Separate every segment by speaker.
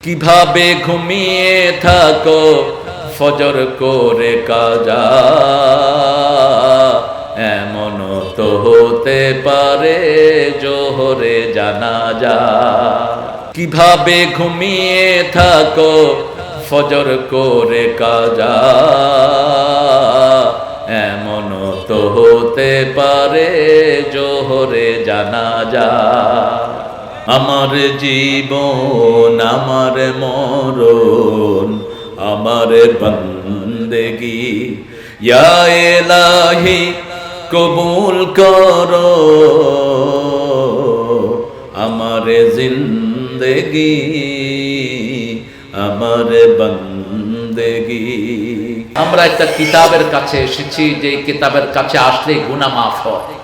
Speaker 1: কিভাবে ঘুমিয়ে থাকো ফজর করে কাজা, এমন তো হতে পারে জোহরে জানাজা। কিভাবে ঘুমিয়ে থাকো ফজর করে কাজা, এমন তো হতে পারে জোহরে জানাজা। আমার জীবন আমার মরণ আমার বন্দেগি, ইয়া ইলাহি কবুল করো আমার জিন্দেগি আমার বন্দেগি। আমরা একটা কিতাবের কাছে এসেছি, যে কিতাবের কাছে আসলে গুনাহ মাফ হয়,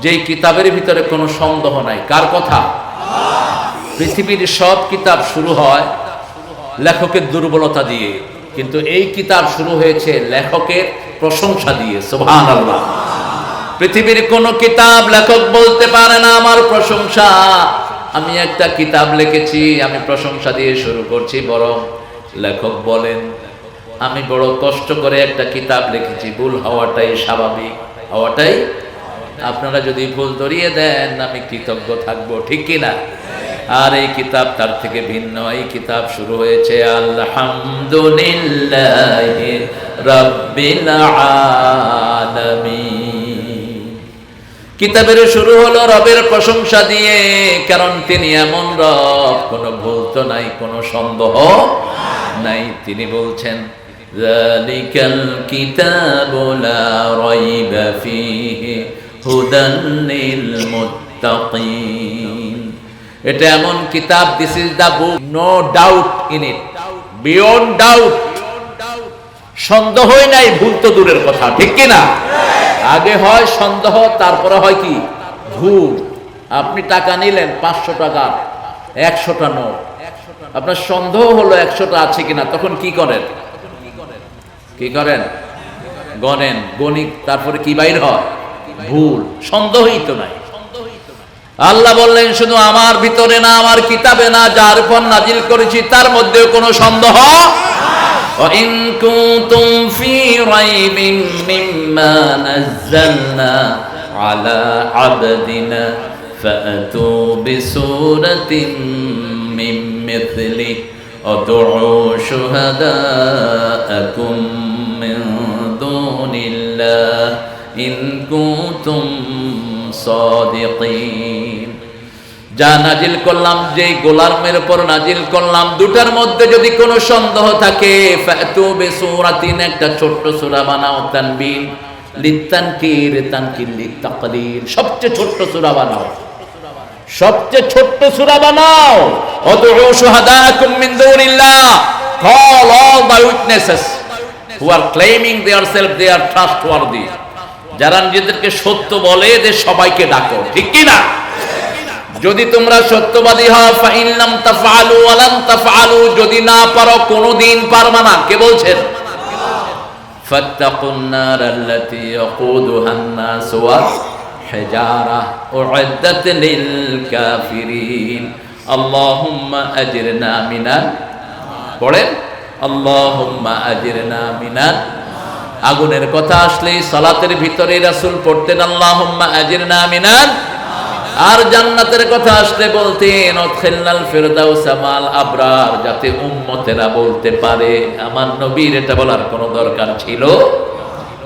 Speaker 1: যেই কিতাবের ভিতরে কোনো সন্দেহ নাই। কার কথা? পৃথিবীর সব কিতাব শুরু হয় লেখকের দুর্বলতা দিয়ে, কিন্তু এই কিতাব শুরু হয়েছে লেখকের প্রশংসা দিয়ে। সুবহানাল্লাহ। পৃথিবীর কোন কিতাব লেখক বলতে পারে না আমার প্রশংসা, আমি একটা কিতাব লিখেছি আমি প্রশংসা দিয়ে শুরু করছি, বরং লেখক বলেন আমি বড় কষ্ট করে একটা কিতাব লিখেছি, ভুল হওয়াটাই স্বাভাবিক, হওয়াটাই। আপনারা যদি ভুল ধরিয়ে দেন আমি কৃতজ্ঞ থাকবো, ঠিক কিনা? আর এই কিতাব তার থেকে ভিন্ন। এই কিতাব শুরু হয়েছে আলহামদুলিল্লাহি রাব্বিল আলামিন। কিতাবের শুরু হলো রবের প্রশংসা দিয়ে, কারণ তিনি এমন রব, কোনো ভুল তো নাই, কোনো সন্দেহ নাই। তিনি বলছেন যালিকাল কিতাবু লা রাইবা ফীহি হুদান লিল মুত্তাকিন। এটা এমন কিতাব, this is the book, no doubt in it, beyond doubt, সন্দেহই নাই, ভুল তো দূরের কথা, ঠিক কি না? আগে হয় সন্দেহ, তারপরে হয় কি? ভুল। আপনি টাকা নিলেন 500 টাকা, 100টা নোট, আপনার সন্দেহ হলো 100টা আছে কিনা, তখন কি করেন? কি করেন? গণেন, গণিত, তারপরে কি বাইর হয়? ভুল। সন্দেহই তো নাই। আল্লাহ বললেন শুধু আমার ভিতরে না, আমার কিতাবে না, যার উপর নাজিল করেছি তার মধ্যেও কোনো সন্দেহ। وَإِن كُنتُمْ فِي رَيْبٍ مِّمَّا نَزَّلْنَا عَلَى عَبْدِنَا فَأْتُوا بِسُورَةٍ مِّن مِّثْلِهِ وَادْعُوا شُهَدَاءَكُم مِّن دُونِ اللَّهِ إِن كُنتُمْ صَادِقِينَ। যা নাজিল করলাম, যেই গোলামের উপর নাজিল করলাম, দুটার মধ্যে যদি কোনো সন্দেহ থাকে, ফাতু বিসূরাতিন, একটা ছোট্ট সূরা বানাও, তানবিন লিতানকির, তানকির লিতাকলিল, সবচেয়ে ছোট্ট সূরা বানাও, সবচেয়ে ছোট্ট সূরা বানাও। ওয়াদউ শুহাদাকুম মিন দুনিল্লাহ, call all the witnesses who are claiming theirself they are trustworthy, যারা নিজেদেরকে সত্য বলে এদের সবাইকে ডাকো, ঠিক কি না? যদি তোমরা সত্যবাদী হও, ফাইন লাম তাফআলু ওয়া লান তাফআলু, যদি না পারো কোনদিন পারবা না। কে বলছেন? ফাত্তাকুন নার আল্লাতী ইয়াকুদুহান নাস ওয়াল হিজারা উইদ্দাত লিল কাফিরিন। আল্লাহুম্মা আজিরনা মিনাল, পড়েন আল্লাহুম্মা আজিরনা মিনাল। আগুনের কথা আসলে সালাতের ভিতরে রাসূল পড়তেন আল্লাহুম্মা আজিরনা মিনাল, আর জান্নাতের কথা আসলে বলতেন উদখিলনাল ফিরদাউসা মাল আবরার, যাতে উম্মতেরা বলতে পারে। আমার নবীর এটা বলার কোনো দরকার ছিল,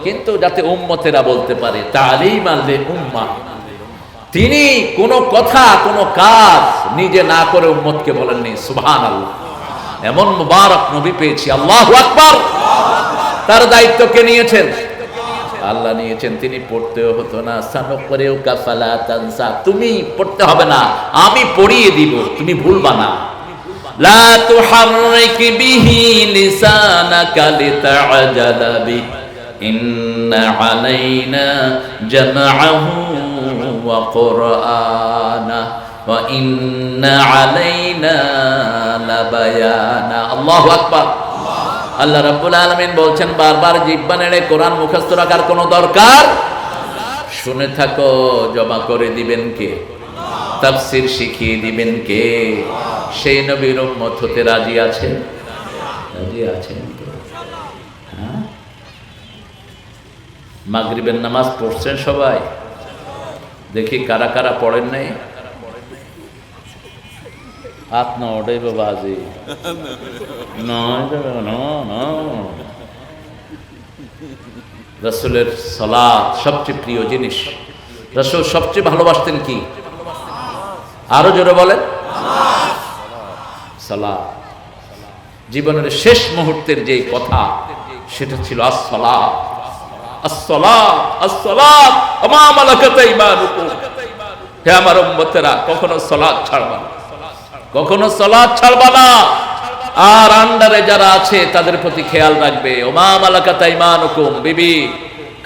Speaker 1: কিন্তু যাতে উম্মতেরা বলতে পারে, তালিম আল উম্মাহ। তিনি কোনো কথা, কোনো কাজ নিজে না করে উম্মতকে বলেননি। সুবহানাল্লাহ। এমন মুবারক নবী পেয়েছি। আল্লাহু আকবার। তার দায়িত্ব কে নিয়েছেন? আল্লাহ নিয়েছেন। তিনি পড়তেও হতো না, সানুকরিউকা ফালা তানসা, তুমি পড়তে হবে না, আমি পড়িয়ে দিব, তুমি ভুলবা না। লা তুহাররিক বিহি লিসানাকা লিতাআজালা বি, ইন্না আলাইনা জামআহু ওয়া কুরআনা ওয়া ইন্না আলাইনা লাবায়ানা। আল্লাহু আকবার। আল্লাহ রাব্বুল আলামিন বলছেন বারবার জিহ্বা নেড়ে কোরআন মুখস্থ রাখার কোনো দরকার। শুনে থাকো, জমা করে দিবেন কে? তাফসীর শিখিয়ে দিবেন কে? সেই নবীর উম্মত হতে রাজি আছেন? রাজি আছেন তো? হ্যাঁ, মাগরিবের নামাজ পড়ছেন সবাই? দেখি কারা কারা পড়েন নাই। হাত না ওটাই বাবা, আজি রাসূলের সালাত সবচেয়ে প্রিয় জিনিস। রাসূল সবচেয়ে ভালোবাসতেন কি? আরো জোরে বলেন। সালাত। জীবনের শেষ মুহূর্তের যে কথা সেটা ছিল আসসালাত, আসসালাত, আসসালাত ওয়া মা মালাকাত আইমানুকুম। হে আমার উম্মতেরা, কখনো সালাত ছাড়বা না, কখনো সালাত ছাড়বা না। আর আন্ডারে যারা আছে তাদের প্রতি খেয়াল রাখবে। ওমা মালাকাত আইমানুকুম, বিবি,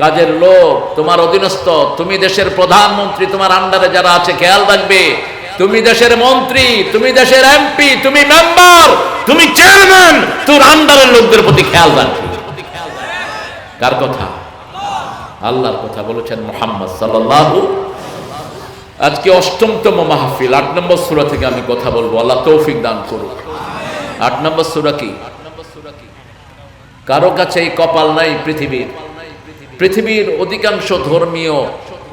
Speaker 1: কাজের লোক, তোমার অধীনস্থ, তুমি দেশের প্রধানমন্ত্রী, তোমার আন্ডারে যারা আছে খেয়াল রাখবে। তুমি দেশের মন্ত্রী, তুমি দেশের এমপি, তুমি মেম্বার, তুমি চেয়ারম্যান, তোর আন্ডারের লোকদের প্রতি খেয়াল রাখবে। কার কথা? আল্লাহর কথা বলেছেন মুহাম্মদ সাল্লাল্লাহু। আজকে অষ্টমতম মাহফিল, 8 নম্বর সূরা থেকে আমি কথা বলবো। আল্লাহ তৌফিক দান করুন। 8 নম্বর সূরা কি? কারো কাছে এই কপাল নাই পৃথিবীর অধিকাংশ ধর্মীয়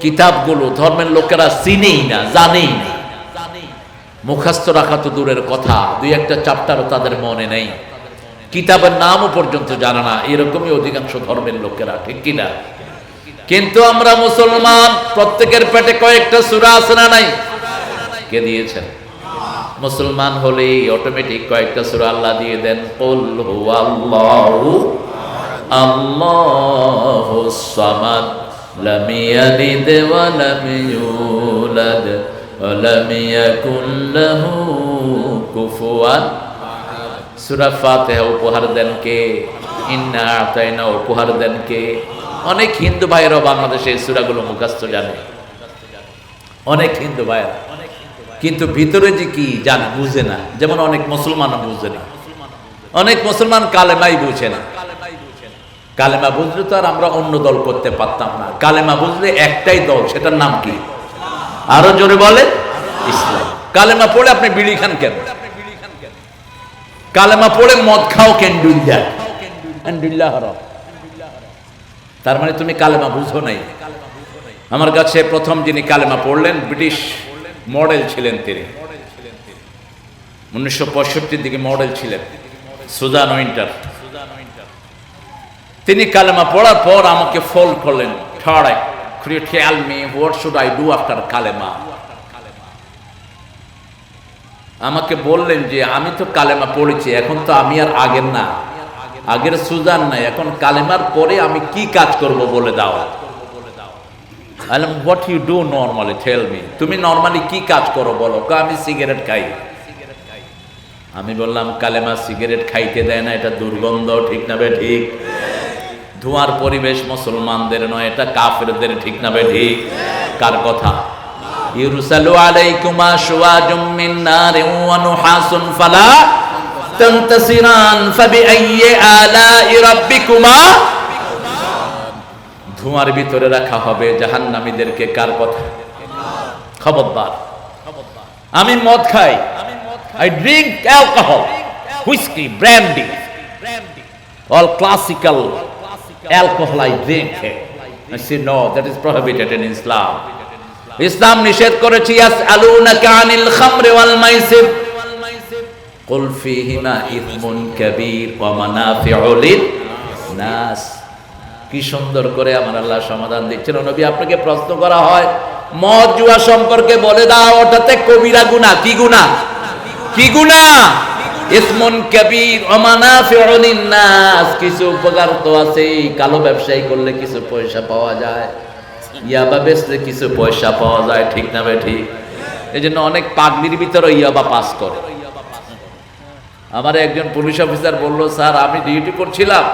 Speaker 1: কিতাবগুলো ধর্মের লোকেরা চিনেই না, জানেই না। মুখস্থ রাখা তো দূরের কথা, 2-1টা চ্যাপ্টারও তাদের মনে নেই, কিতাবের নামও পর্যন্ত জানা না। এরকমই অধিকাংশ ধর্মের লোকেরা, ঠিক কিনা? কিন্তু আমরা মুসলমান, প্রত্যেকের পেটে কয়েকটা সূরা আছে না নাই? কে দিয়েছেন? মুসলমান হলেই অটোমেটিক কয়েকটা সূরা আল্লাহ দিয়ে দেন। কুল হুয়াল্লাহু আল্লাহুস সামাদ লাম ইয়ালিদ ওয়া লাম ইউলাদ ওয়া লাম ইয়াকুল লাহু কুফুয়ান। সূরা ফাতিহা উপহার দেন কে? ইন্না আতাইনা উপহার দেন কে? অনেক হিন্দু ভাইয়েরাও বাংলাদেশে এই সূরাগুলো মুখস্থ জানে, অনেক হিন্দু ভাইয়েরা, কিন্তু ভিতরে যে কি জানে বুঝে না। যেমন অনেক মুসলমানও বুঝে না, অনেক মুসলমান কালেমাই বুঝে না। কালেমা বুঝলে তো আর আমরা অন্য দল করতে পারতাম না। কালেমা বুঝলে একটাই দল, সেটার নাম কি? আরো জোরে বলে, ইসলাম। কালেমা পড়ে আপনি বিড়ি খান কেন? কালেমা পড়ে মদ খাও কেন? দুইল্লাহ হারাম। তার মানে তুমি কালেমা বুঝো নাই। আমার কাছে প্রথম যিনি কালেমা পড়লেন ব্রিটিশ মডেল ছিলেন, তিনি 1965 দিকে মডেল ছিলেন, সুজান উইন্টার। তিনি কালেমা পড়ার পর আমাকে ফোন করলেন, could you tell me what should I do after কালেমা? আমাকে বললেন যে আমি তো কালেমা পড়েছি, এখন তো আমি আর আগের না, আগের সুজান নাই, এখন কালেমার পরে আমি কি কাজ করব বলে দাও। what you do normally, tell me, তুমি নরমালি কি কাজ করো বলো। আমি সিগারেট খাই। আমি বললাম কালেমা সিগারেট খাইতে দেয় না, এটা দুর্গন্ধ, ঠিক না বে ঠিক? ধোঁয়ার পরিবেশ মুসলমানদের নয়, এটা কাফেরদের, ঠিক না বে ঠিক? কার কথা? ইউরসালু আলাইকুমা শুওয়াজুম মিন নারিন ওয়া নুহাসুন ফালা তানতাসিরান ফাবিআইয়ি আলাই রাব্বিকুমা। ধোঁয়ার ভিতরে রাখা হবে জাহান্নামীদেরকে। কার কথা? খবরদার। আমি মদ খাই, I drink alcohol, whiskey, brandy, all classical alcohol I drink. I say no, that is prohibited in Islam. ইসলাম নিষেধ করেছে। ইয়াসআলুনাকা আনিল খামরি ওয়াল মাইসির কুল ফীহিমা ইসমুন কাবীর ওয়া মানাফিউ লিন-নাস। কি সুন্দর করে আমার আল্লাহ সমাধান দিচ্ছেন। নবী, আপনাকে প্রশ্ন করা হয় মদ জুয়া সম্পর্কে, বলে দাও ওটাতে কবিরা গুনাহ। কি গুনাহ? কি গুনাহ? ইসমুন কাবীর ওয়া মানাফিউ লিন-নাস। কিছু উপকার তো আছে, কালো ব্যবসায়ী করলে কিছু পয়সা পাওয়া যায়, ইয়াবা বেচলে কিছু পয়সা পাওয়া যায়, ঠিক না ভাই ঠিক? এই জন্য অনেক পাগলির ভিতরে ইয়াবা পাস করে। আমার একজন পুলিশ অফিসার বলল, স্যার আমি ডিউটি করছিলাম,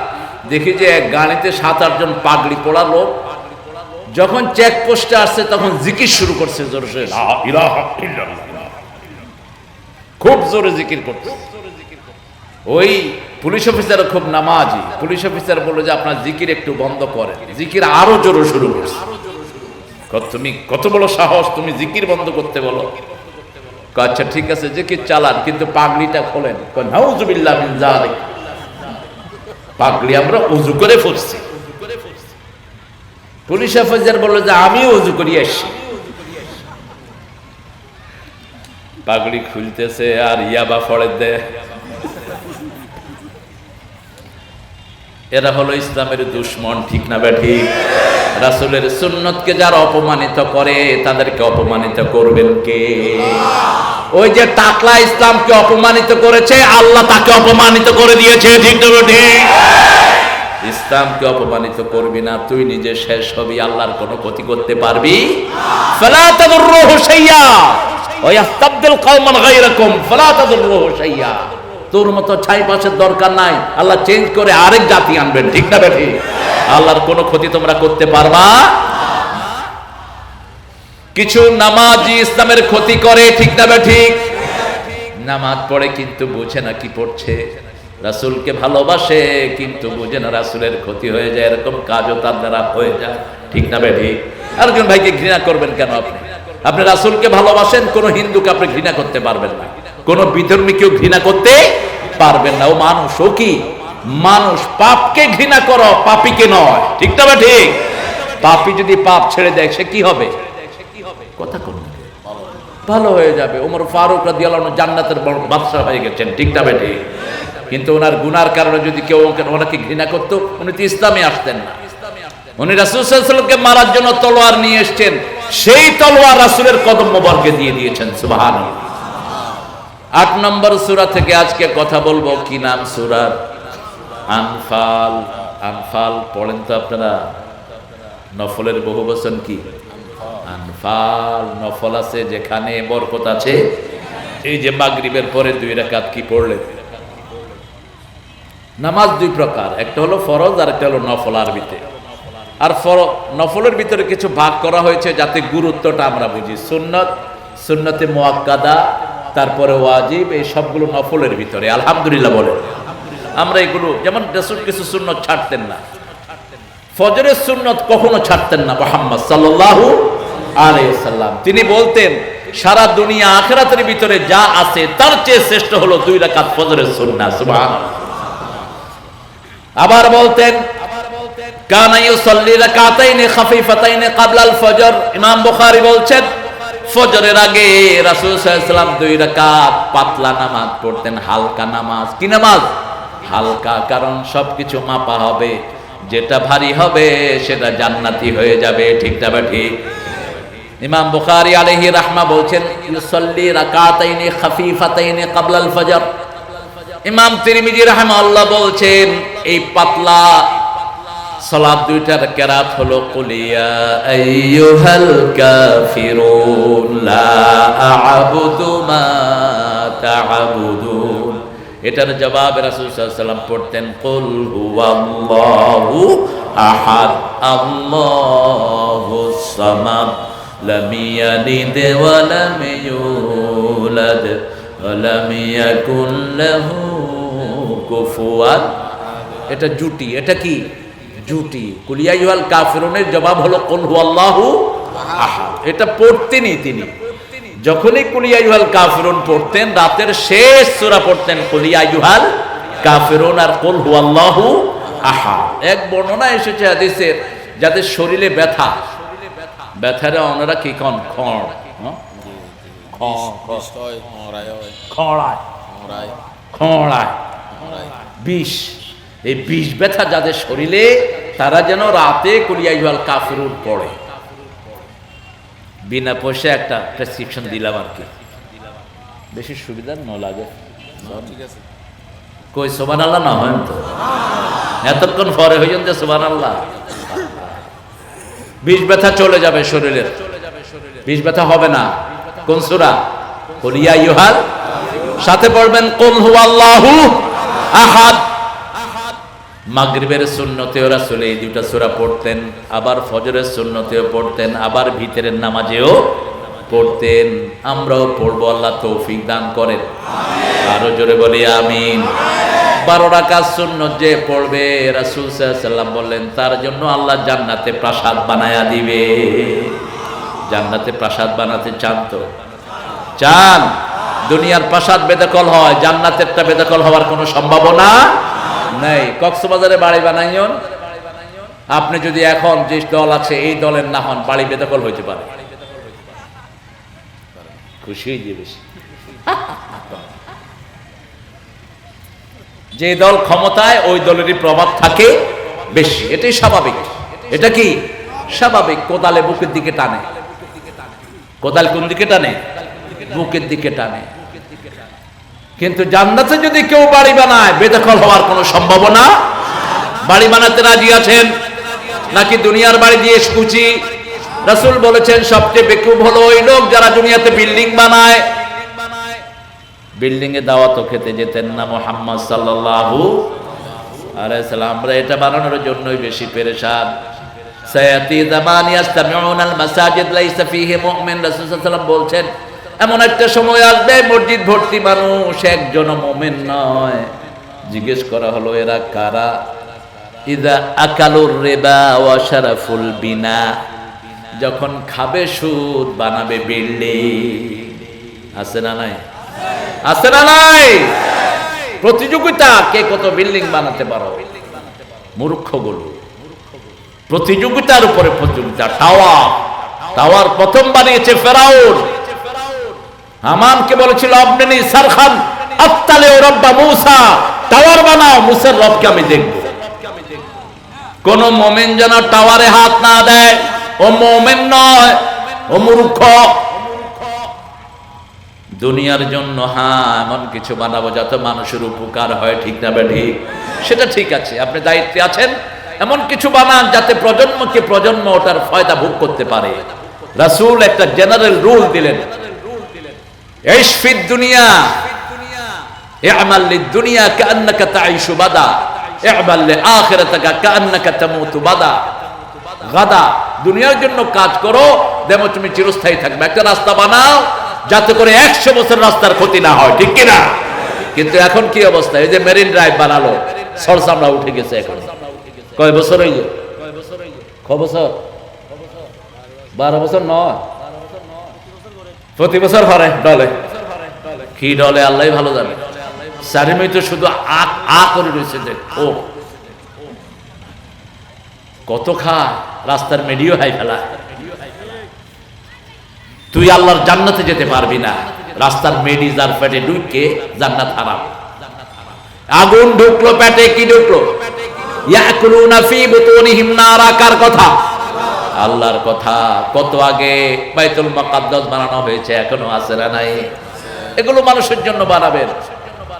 Speaker 1: দেখি যে এক গাড়িতে 7-8 জন পাগড়ি পড়া লোক যখন চেকপোস্টে আসছে তখন জিকির শুরু করছে জোরে জোরে, লা ইলাহা ইল্লাল্লাহ, খুব জোরে জিকির করছে। ওই পুলিশ অফিসার খুব নামাজি, পুলিশ অফিসার বললো যে আপনার জিকির একটু বন্ধ করেন। জিকির আরো জোরে শুরু করছে। তুমি কত বড় সাহস, তুমি জিকির বন্ধ করতে বলো? আচ্ছা ঠিক আছে, যে কি চালান, কিন্তু পাগড়িটা খোলেন। নাউযুবিল্লাহ মিন যালিক, পাগড়ি আমরা ওযু করে পরছি। পুলিশ অফিসার বলল যে আমি ওযু করি আসছি। পাগড়ি খুলতেছে আর ইয়াবা ফড়ে দেয়। এরা হলো ইসলামের দুশমন, ঠিক না বেঠিক? রাসূলের সুন্নতকে যারা অপমানিত করে তাদেরকে অপমানিত করবেন কে? ওই যে টাকলা ইসলামকে অপমানিত করেছে, আল্লাহ তাকে অপমানিত করে দিয়েছে, ঠিক না বেঠিক? ইসলামকে অপমানিত করবি না, তুই নিজে শেষ হবি, আল্লাহর কোনো ক্ষতি করতে পারবি ফালা তাদুররুহু শাইয়্যা ওয়া ইয়াস্তাবদিল কওমান গায়রাকুম ফালা তাদুররুহু শাইয়্যা। তোর মতো ছাই পাশের দরকার নাই, আল্লাহ চেঞ্জ করে আরেক জাতি আনবেন, ঠিক না বেঠি? আল্লাহর কোনো ক্ষতি তোমরা করতে পারবা। কিছু নামাজি ইসলামের ক্ষতি করে, ঠিক না বেঠি? নামাজ পড়ে কিন্তু বুঝে না কি পড়ছে, রাসূলকে ভালোবাসে কিন্তু বুঝে না রাসূলের ক্ষতি হয়ে যায়, এরকম কাজও তার দ্বারা হয়ে যায়, ঠিক না বেঠি? আরেকজন ভাইকে ঘৃণা করবেন কেন? আপনি রাসূলকে ভালোবাসেন, কোন হিন্দুকে আপনি ঘৃণা করতে পারবেন না, কোন বিধর্মীকেও ঘৃণা করতে পারবেন না। ও মানুষ, ও কি মানুষ। পাপকে ঘৃণা করো, পাপীকে নয়, ঠিক না ঠিক? পাপী যদি পাপ ছেড়ে দেয় সে কি হবে? কথা কোন ভালো হয়ে যাবে। ওমর ফারুক রাদিয়াল্লাহু আনহু জান্নাতের বাদশা হয়ে গেছেন, ঠিক না ঠিক? কিন্তু ওনার গুনার কারণে যদি কেউ ওনাকে ঘৃণা করতো, উনি তো ইসলামে আসতেন না। উনি রাসূল সাল্লাল্লাহু আলাইহি ওয়াসাল্লামকে মারার জন্য তলোয়ার নিয়ে এসেছেন, সেই তলোয়ার রাসূলের কদম মোবারকে দিয়ে দিয়েছেন, সুবহানাল্লাহ। 8 নম্বর সূরা থেকে আজকে কথা বলবো। কি নাম সূরার? আনফাল। আনফাল পড়েন তো আপনারা? নফলের বহুবচন কি? আনফাল। নফল আছে যেখানে বরকত আছে। এই যে মাগরিবের পরে 2 রাকাত কি পড়লেন? নামাজ 2 প্রকার, একটা হলো ফরজ আর একটা হলো নফল আরবিতে। আর নফলের ভিতরে কিছু ভাগ করা হয়েছে যাতে গুরুত্বটা আমরা বুঝি। সুন্নত, সুন্নতে মুআক্কাদা, তারপরে ওয়াজিব, এই সবগুলো নফলের ভিতরে। আলহামদুলিল্লাহ বলে আমরা এগুলো, যেমন রাসূল কিছু সুন্নত ছাড়তেন না। ফজরের সুন্নত কখনো ছাড়তেন না মুহাম্মদ সাল্লাল্লাহু আলাইহি ওয়াসাল্লাম। তিনি বলতেন সারা দুনিয়া আখিরাতের ভিতরে যা আছে তার চেয়ে শ্রেষ্ঠ হলো 2 রাকাত ফজরের সুন্নাহ, সুবহানাল্লাহ। আবার বলতেন কানা ইউসাল্লি রাকাতাইনি খাফিফাতাইনি ক্বাবলাল ফজর। ইমাম বুখারী বলছেন ফজরের আগে রাসূল সাল্লাল্লাহু আলাইহি ওয়াসাল্লাম 2 রাকাত পাতলা নামাজ পড়তেন, হালকা নামাজ। কি নামাজ? হালকা, কারণ সবকিছু মাপা হবে, যেটা ভারী হবে সেটা জান্নাতি হয়ে যাবে, ঠিক না ঠিক? ইমাম বুখারী আলাইহি রাহমা বলছেন ইউসাল্লি রাকাতাইনি খাফিফাতাইনি ক্বাবলাল ফজর। ইমাম তিরমিজি রাহিমাহুল্লাহ বলছেন এই পাতলা সালাত 2টার কেরাত হলো কুল ইয়া আইয়ুহাল কাফিরুন লা আ'বুদু মা তা'বুদুন। এটার জবাবে রাসূল সাল্লাল্লাহু আলাইহি ওয়াসাল্লাম পড়তেন কুল হুয়াল্লাহু আহাদ আল্লাহুস সামাদ লাম ইয়ালিদ ওয়া লাম ইউলাদ ওয়া লাম ইয়াকুল লাহু কুফুয়ান। এটা জুটি, এটা কি জুটি? কুল ইয়া আইয়ুহাল কাফিরুনের জবাব হলো কুল হুয়াল্লাহু আহাদ। এটা পড়তেনই তিনি। যখনই কুল ইয়া আইয়ুহাল কাফিরুন পড়তেন, রাতের শেষ সূরা পড়তেন কুল ইয়া আইয়ুহাল কাফিরুন আর কুল হুয়াল্লাহু আহাদ। এক বর্ণনা এসেছে হাদিসের, যাদের শরীরে ব্যথা, ব্যথারে ওনারা কি কন? খড়, বিষ। এই বিষ ব্যথা যাদের শরীরে, তারা যেন রাতে কুল ইয়া আইয়ুহাল কাফিরুন পড়ে। বিনা পয়সা একটা প্রেসক্রিপশন দিলাম আর কি, বেশি সুবিধা ন লাগে। কই সুবহানাল্লাহ না হয় তো এতক্ষণ পরে হইছেন যে সুবহানাল্লাহ। বিষ ব্যথা চলে যাবে শরীরের, বিষ ব্যথা হবে না। কোন সূরা? কুল ইয়া আইয়ুহাল, সাথে পড়বেন কুল হুয়াল্লাহু আহাদ। মাগরিবের সুন্নতেও রাসূল এই 2টা সূরা পড়তেন, আবার ফজরের সুন্নতেও পড়তেন, আবার ভিতরের নামাজেও পড়তেন। আমরাও পড়বো, আল্লাহ তৌফিক দান করেন, আরো জোরে বলি আমিন। 12 রাকাত সুন্নত যে পড়বে, রাসূল সাল্লাল্লাহু আলাইহি ওয়াসাল্লাম বললেন তার জন্য আল্লাহ জান্নাতে প্রাসাদ বানায়া দিবে। জান্নাতে প্রাসাদ বানাতে চান তো? চান? দুনিয়ার প্রাসাদ বেদখল হয়, জান্নাতেরটা বেদখল হওয়ার কোনো সম্ভাবনা নেই। কক্সবাজারে বাড়ি বানাইন, আপনি যদি এখন যে দল আছে এই দলের না হন, বাড়ি বেদখল হইতে পারে। খুশি হয়ে যাবে যে দল ক্ষমতায়, ওই দলেরই প্রভাব থাকে বেশি। এটাই স্বাভাবিক। এটা কি স্বাভাবিক? কোদালে বুকের দিকে টানে। কোদাল কোন দিকে টানে? বুকের দিকে টানে। কিন্তু জান্নাতে যদি কেউ বাড়ি বানায়, বেদখল হওয়ার কোনো সম্ভাবনা। বাড়ি বানাতে রাজি আছেন নাকি দুনিয়ার বাড়ি দিয়ে খুশি? রাসূল বলেছেন সবচেয়ে বেকুব হলো ওই লোক যারা দুনিয়াতে বিল্ডিং বানায়। বিল্ডিং এ দাওয়াতও খেতে যেতেন না মুহাম্মদ সাল্লাল্লাহু আলাইহি সাল্লাম। আমরা এটা বানানোর জন্যই বেশি পেরেশান। সায়াতি জামান ইয়াসতামিউনাল মাসাজিদ লাইসা ফীহি মুমিন। রাসূল সাল্লাল্লাহু আলাইহি ওয়াসাল্লাম বলছেন এমন একটা সময় আসবে মসজিদ ভর্তি মানুষ, একজনও মুমিন নয়। জিজ্ঞেস করা হলো এরা কারা? ইযা আকালুর রিবা ওয়া শারাফুল বিনা, যখন খাবে সুদ বানাবে বিল্ডিং। আছে না নাই? আছে না নাই? প্রতিযোগিতা, কে কত বিল্ডিং বানাতে পারো। মূর্খগুলো প্রতিযোগিতার উপরে প্রতিযোগিতা। টাওয়ার প্রথম বানিয়েছে ফেরাউন। হামানকে বলেছিল আপনি সারখান আফতালে রব্বা মুসা, টাওয়ার বানাও, মুসার রবকে আমি দেখব। কোন মুমিন যেন টাওয়ারে হাত না দেয়, ও মুমিন নয়, ও মূর্খ। দুনিয়ার জন্য এমন কিছু বানাবো যাতে মানুষের উপকার হয়, ঠিক না ঠিক? সেটা ঠিক আছে, আপনি দায়িত্বে আছেন। এমন কিছু বানান যাতে প্রজন্মকে প্রজন্ম ওটার ফায়দা ভোগ করতে পারে। রাসূল একটা জেনারেল রুল দিলেন, ইশ ফিদ দুনিয়া ইআমাল লিদ-দুনিয়া কাআন্নাকা তাঈশু বাদা ইআমাল লিআখিরাতিকা কাআন্নাকা তামুতু বাদা গাদা। দুনিয়ার জন্য কাজ করো যেন তুমি চিরস্থায়ী থাকবে। একটা রাস্তা বানাও যাতে করে 100 বছর রাস্তার ক্ষতি না হয়, ঠিক কি না? কিন্তু এখন কি অবস্থা? এই যে মেরিন ড্রাইভ বানালো, সরসামরা উঠে গেছে। এখন কয় বছর হইল? কয় বছর? 12 বছর নয়, প্রতি বছর করে ডলে। কি ডলে আল্লাহ ভালো জানে। চারিমে তো শুধু আ করে রয়েছে যে ও কত খায়, রাস্তার মেডিও হাই ফেলা। তুই আল্লাহর জান্নাতে যেতে পারবি না, রাস্তার মেডি যার পেটে ঢুকে জান্নাত হারাম। আগুন ঢুকলো পেটে, কি ঢুকলো? ইয়াকুলুনা ফি বুতুনিহিম নারা। কার কথা? আল্লাহর কথা। কত আগে বাইতুল মুকাদ্দাস বানানো হয়েছে, এখনো আছে না নাই? এগুলো মানুষের জন্য বানাবেন।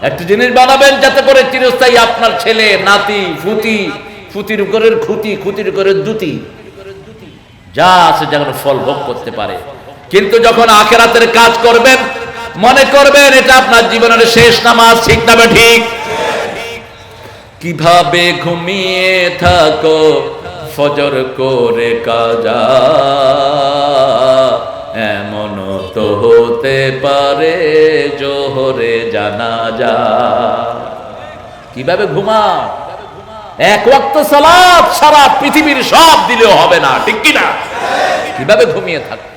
Speaker 1: একটা জিনিস বানাবেন যাতে করে চিরস্থায়ী আপনার ছেলে নাতি ফুতি, ফুতির উপরের খুঁতি, খুঁতির উপরের দুতি, যা আছে যেন ফল ভোগ করতে পারে। কিন্তু যখন আখিরাতের কাজ করবেন, মনে করবেন এটা আপনার জীবনের শেষ নামাজ, ঠিক না ঠিক? কিভাবে ঘুমিয়ে থাকো ফজর করে কাজা, এমন তো হতে পারে জোহরে জানাজা। কিভাবে ঘুমাও? এক ওয়াক্ত সালাত সারা পৃথিবীর সব দিলেও হবে না, ঠিক কি না? কিভাবে ঘুমিয়ে থাকো?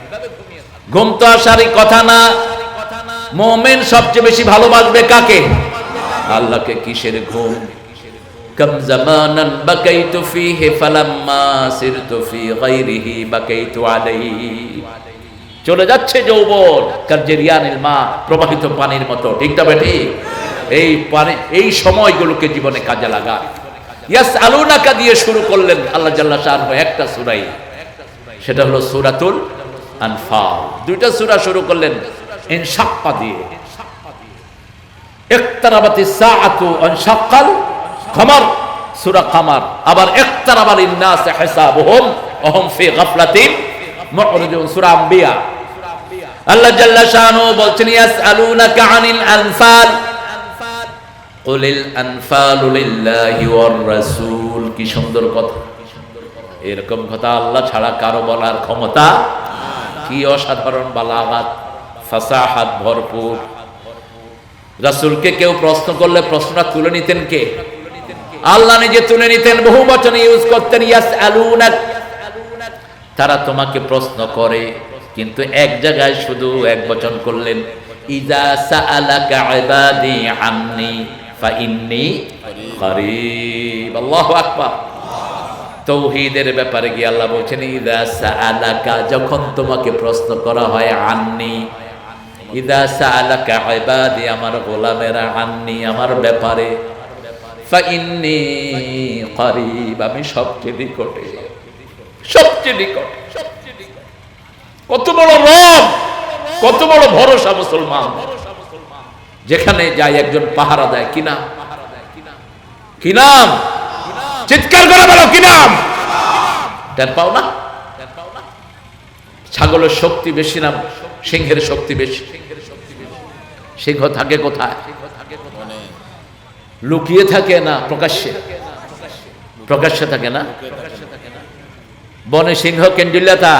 Speaker 1: ঘুম তো আসারই কথা না। মুমিন সবচেয়ে বেশি ভালোবাসবে কাকে? আল্লাহকে। কিসের ঘুম? কম জামানান বাকাইতু ফীহি ফালাম্মা সিরতু ফী গায়রিহি বাকাইতু আলাইহি। চলে যাচ্ছে যৌবন কারজেরিয়ানিল মা, প্রবাহিত পানির মতো, ঠিক না ঠিক? এই পানি, এই সময়গুলোকে জীবনে কাজে লাগা। ইয়াসআলুনাকা দিয়ে শুরু করলেন আল্লাহ জাল্লা শাআনহু একটা সূরাই, সেটা হলো সূরাতুল আনফাল। দুইটা সূরা শুরু করলেন ইনশাক্কা দিয়ে। ইকতারাবাতিস সাআতু ওয়ানশাক্কাল কমর, সূরা কমর। আবার ইকতারাবা লিন-নাসি হিসাবুহুম ওয়া হুম ফি গাফলাতিন মু'রিদুন, সূরা আম্বিয়া। আল্লাহ জাল্লা শাআনহু বলছেন ইয়াসআলুনাকা আনিল আনফাল কুলিল আনফালু লিল্লাহি ওয়ার রাসূল। কি সুন্দর কথা! এরকম কথা আল্লাহ ছাড়া কারো বলার ক্ষমতা। কি অসাধারণ বালাগাত, ফাসাহাত ভরপুর। রাসূলকে কেউ প্রশ্ন করলে প্রশ্নটা তুলে নিতেন কে? আল্লাহ নিজে তুলে নিতেন, বহু বচনে ইউজ করতেন। ইয়াসআলুনাক, তারা তোমাকে প্রশ্ন করে, কিন্তু এক জায়গায় শুধু এক বচন করলেন। ইযা সাআলাকা ইবাদি আন্নি ফাইন্নী করিব। আল্লাহু আকবার। তাওহীদের ব্যাপারে কি আল্লাহ বলছেন ইযা সাআলাকা, যখন তোমাকে প্রশ্ন করা হয় আন্নি, ইযা সাআলাকা ইবাদি, আমার গোলামেরা, আন্নি, আমার ব্যাপারে, ফাইন্নী করিব, আমি সবচেয়ে নিকটে, সবচেয়ে নিকট। কত বড় রব, কত বড় ভরসা মুসলমান। যেখানে যায় একজন পাহারা দেয়, কি নাম? কি নাম? চিৎকার করে বলো, কি নাম? টের পাও না? ছাগলের শক্তি বেশি না সিংহের শক্তি বেশি? সিংহ থাকে কোথায়? লুকিয়ে থাকে না প্রকাশ্যে? প্রকাশ্যে থাকে না। বনে সিংহ কেন্ডিলাতা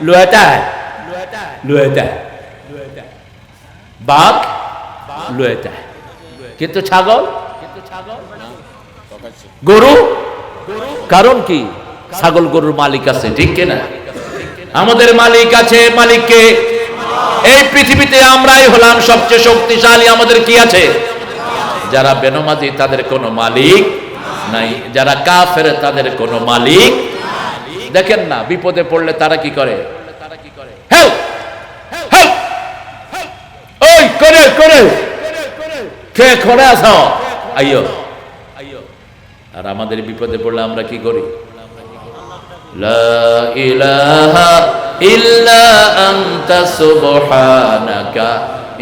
Speaker 1: লুয়েটা লুয়েটা, বাঘ লুয়েটা, কিন্তু ছাগল, গরু, কারণ কি? ছাগল গরুর মালিক আছে, ঠিক কিনা? আমাদের মালিক আছে, মালিককে। এই পৃথিবীতে আমরাই হলাম সবচেয়ে শক্তিশালী। আমাদের কি আছে? যারা বেনমাজি তাদের কোনো মালিক নাই, যারা কাফের তাদের কোনো মালিক। দেখেন না, বিপদে পড়লে তারা কি করে? হেল্প হেল্প, ওই করে করে কে করে আছো, আইয়ো। আর আমাদের বিপদে পড়লে আমরা কি করি? লা ইলাহা ইল্লা আনতা সুবহানাকা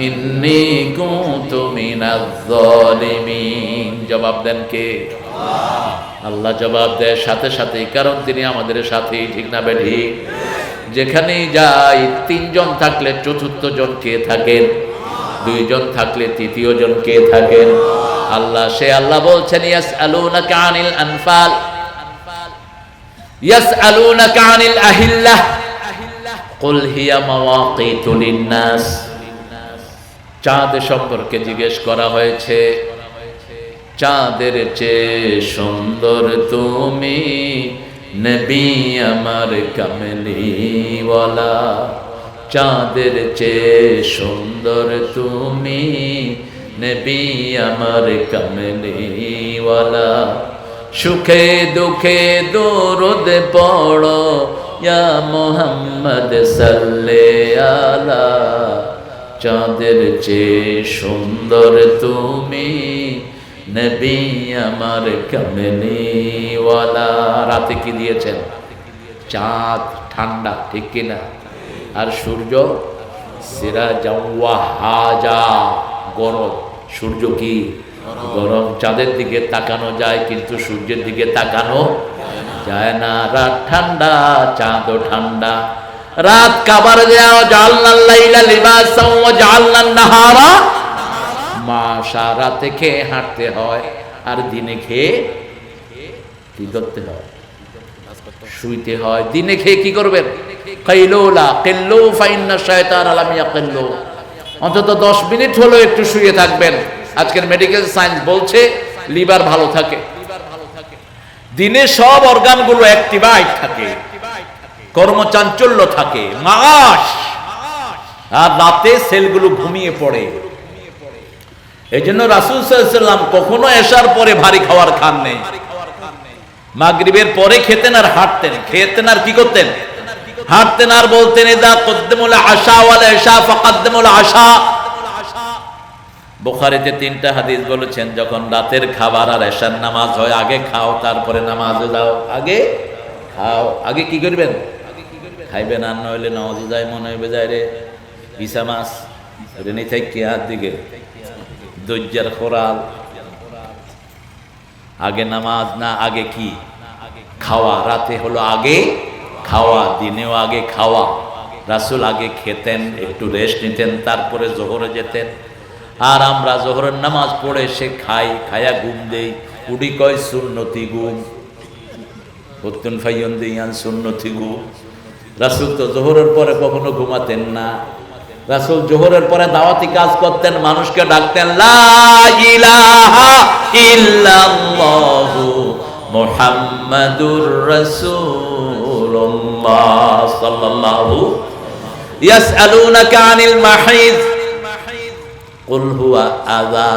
Speaker 1: ইন্নী কুনতু মিনাজ জালিমিন। জবাব দেন কে? আল্লাহ জবাব দেয় সাথে সাথে, কারণ তিনি আমাদের সাথে, ঠিক না বেঠি? যেখানেই যাই, তিনজন থাকলে চতুর্থ জন কে থাকেন? দুইজন থাকলে তৃতীয় জন কে থাকেন? আল্লাহ। সে আল্লাহ বলছেন ইয়াসআলুনাকা আনিল আনফাল, ইয়াসআলুনাকা আনিল আহিল্লাহ, কুল হিয়া মাওয়াকিতু লিন্নাস। চাঁদ সম্পর্কে জিজ্ঞেস করা হয়েছে, চাঁদের চেয়ে সুন্দর তুমি নবী আমার কামলিওয়ালা, চাঁদের চেয়ে সুন্দর তুমি নবী আমার কামলিওয়ালা। সুখে দুঃখে দরুদ পড়ো ইয়া মুহাম্মদ সাল্লাল্লাহু আলা, চাঁদের চেয়ে সুন্দর তুমি নবী আমার কামলিওয়ালা। রাতে কি দিয়েছেন? চাঁদ ঠান্ডা, ঠিক কিনা? আর সূর্য সিরাজাও ওয়াহাজা, গরম। সূর্য কি গরম? চাঁদের দিকে তাকানো যায় কিন্তু সূর্যের দিকে তাকানো যায় না। রাত ঠান্ডা, চাঁদও ঠান্ডা। রাত কাবার দেওয়া, জাআলনাল লাইলা লিবাসাও ওয়া জাআলনান নাহারা মাশা। রাতে খেয়ে হাঁটতে হয়, আর দিনে খেয়ে কি করতে হয়? শুইতে হয়। দিনে খেয়ে কি করবেন? কাইলুলা কিল্লু ফাইন্না শায়তান লাম ইয়াকিল্লু, অন্তত 10 মিনিট হলো একটু শুয়ে থাকবেন। আজকের মেডিকেল সায়েন্স বলছে লিভার ভালো থাকে, দিনে সব অর্গানগুলো অ্যাক্টিভাইট থাকে, কর্মচাঞ্চল্য থাকে, মাস। আর রাতে সেলগুলো ঘুমিয়ে পড়ে। এই জন্য রাসূল সাল্লাল্লাহু আলাইহি ওয়াসাল্লাম কখনো এশার পরে ভারী খাবার খান নেই। মাগরিবের পরে খেতেন আর হাঁটতেন, খেতেন আর কি করতেন? হাঁটতেন। আর বলতেন ইযা কদ্দামুল আশা ওয়াল ইশা ফাকদ্দামুল আশা। বুখারীতে 3টা হাদিস বলেছেন, যখন রাতের খাবার আর এশার নামাজ হয়, আগে খাও তারপরে নামাজে যাও। আগে খাও, আগে কি করবেন? খাইবেন। আর নইলে নামাজে যায় মনে হইবে যায় রে ইসা মাছ রেনি থেকে হাত দিকে দজ্জার খোরাল। আগে নামাজ না, আগে কি? খাওয়া। রাতে হলো আগে খাওয়া, দিনেও আগে খাওয়া। রাসূল আগে খেতেন, একটু রেস্ট নিতেন, তারপরে জোহরে যেতেন। আর আমরা জোহরের নামাজ পড়ে সে খাই, খায়া ঘুম দেই, উডি কয় সুন্নতি ঘুম, হতুন ফাইয়ন দিয়ান সুন্নতি ঘুম। রাসূল তো জোহরের পরে কখনো ঘুমাতেন না। রাসূল জোহরের পরে দাওয়াতি কাজ করতেন, মানুষকে ডাকতেন লা ইলাহা ইল্লাল্লাহু মুহাম্মাদুর রাসূলুল্লাহ সাল্লাল্লাহু। ইয়াসআলুনাকা আনিল মাহিদ কুল হুয়া আযা,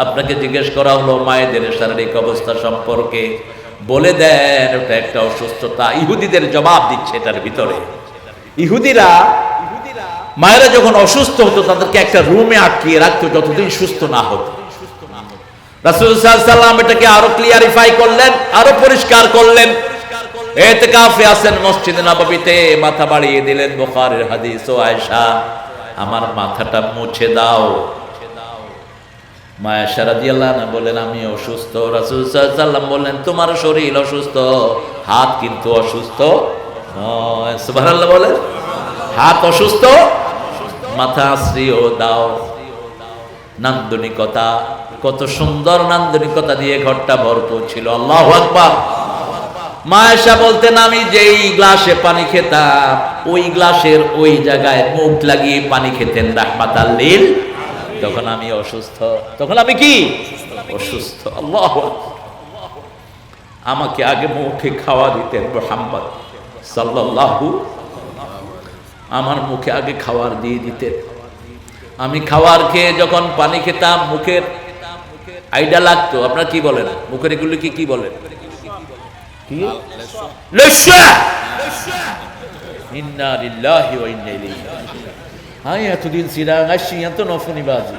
Speaker 1: আপনাকে জিজ্ঞেস করা হলো মায়েদের শারীরিক অবস্থা সম্পর্কে, বলে দেন ওটা একটা অসুস্থতা। ইহুদিদের জবাব দিচ্ছে এটার ভিতরে। ইহুদিরা মায়েরা যখন অসুস্থ হতো তাদেরকে একটা রুমে আটকিয়ে রাখতো যতদিন সুস্থ না হতো। রাসূল সাল্লাল্লাহু আলাইহি ওয়াসাল্লাম এটাকে আরো ক্লিয়ারিফাই করলেন, আরো পরিষ্কার করলেন। ইতিকাফে আছেন মসজিদে নববীতে, মাথা বাড়িয়ে দিলেন, বুখারীর হাদিস, ও আয়েশা আমার মাথাটা মুছে দাও। মা আয়েশা রাদিয়াল্লাহু আনহা বলেন আমি অসুস্থ। রাসূল সাল্লাল্লাহু আলাইহি ওয়াসাল্লাম বললেন তোমার শরীর অসুস্থ, হাত কিন্তু অসুস্থ নয়। সুবহানাল্লাহ বলেন, হাত অসুস্থ, মাথা আশ্রিও দাও। নান্দনিকতা, কত সুন্দর নান্দনিকতা দিয়ে ঘরটা ভরপুর ছিল। আল্লাহু আকবার। মা আয়েশা বলতেন আমি যেই গ্লাসে পানি খেতাম ওই গ্লাসের ওই জায়গায় মুখ লাগিয়ে পানি খেতেন রাহমাতাল লিল। তখন আমি অসুস্থ, তখন আমি কি অসুস্থ। আল্লাহু আকবার। আমাকে আগে মুখে খাওয়া দিতেন মুহাম্মদ সাল্লাল্লাহু, আমার মুখে আগে খাবার দিয়ে দিতেন। আমি খাবার খেয়ে যখন পানি খেতাম মুখের আইডা লাগতো। আপনারা কি বলেন মুখের এগুলো কি বলেন? ইন্না লিল্লাহি ওয়া ইন্না ইলাইহি রাজিউন। হাই এতদিন সিরাং আসি এত নফনি বাজি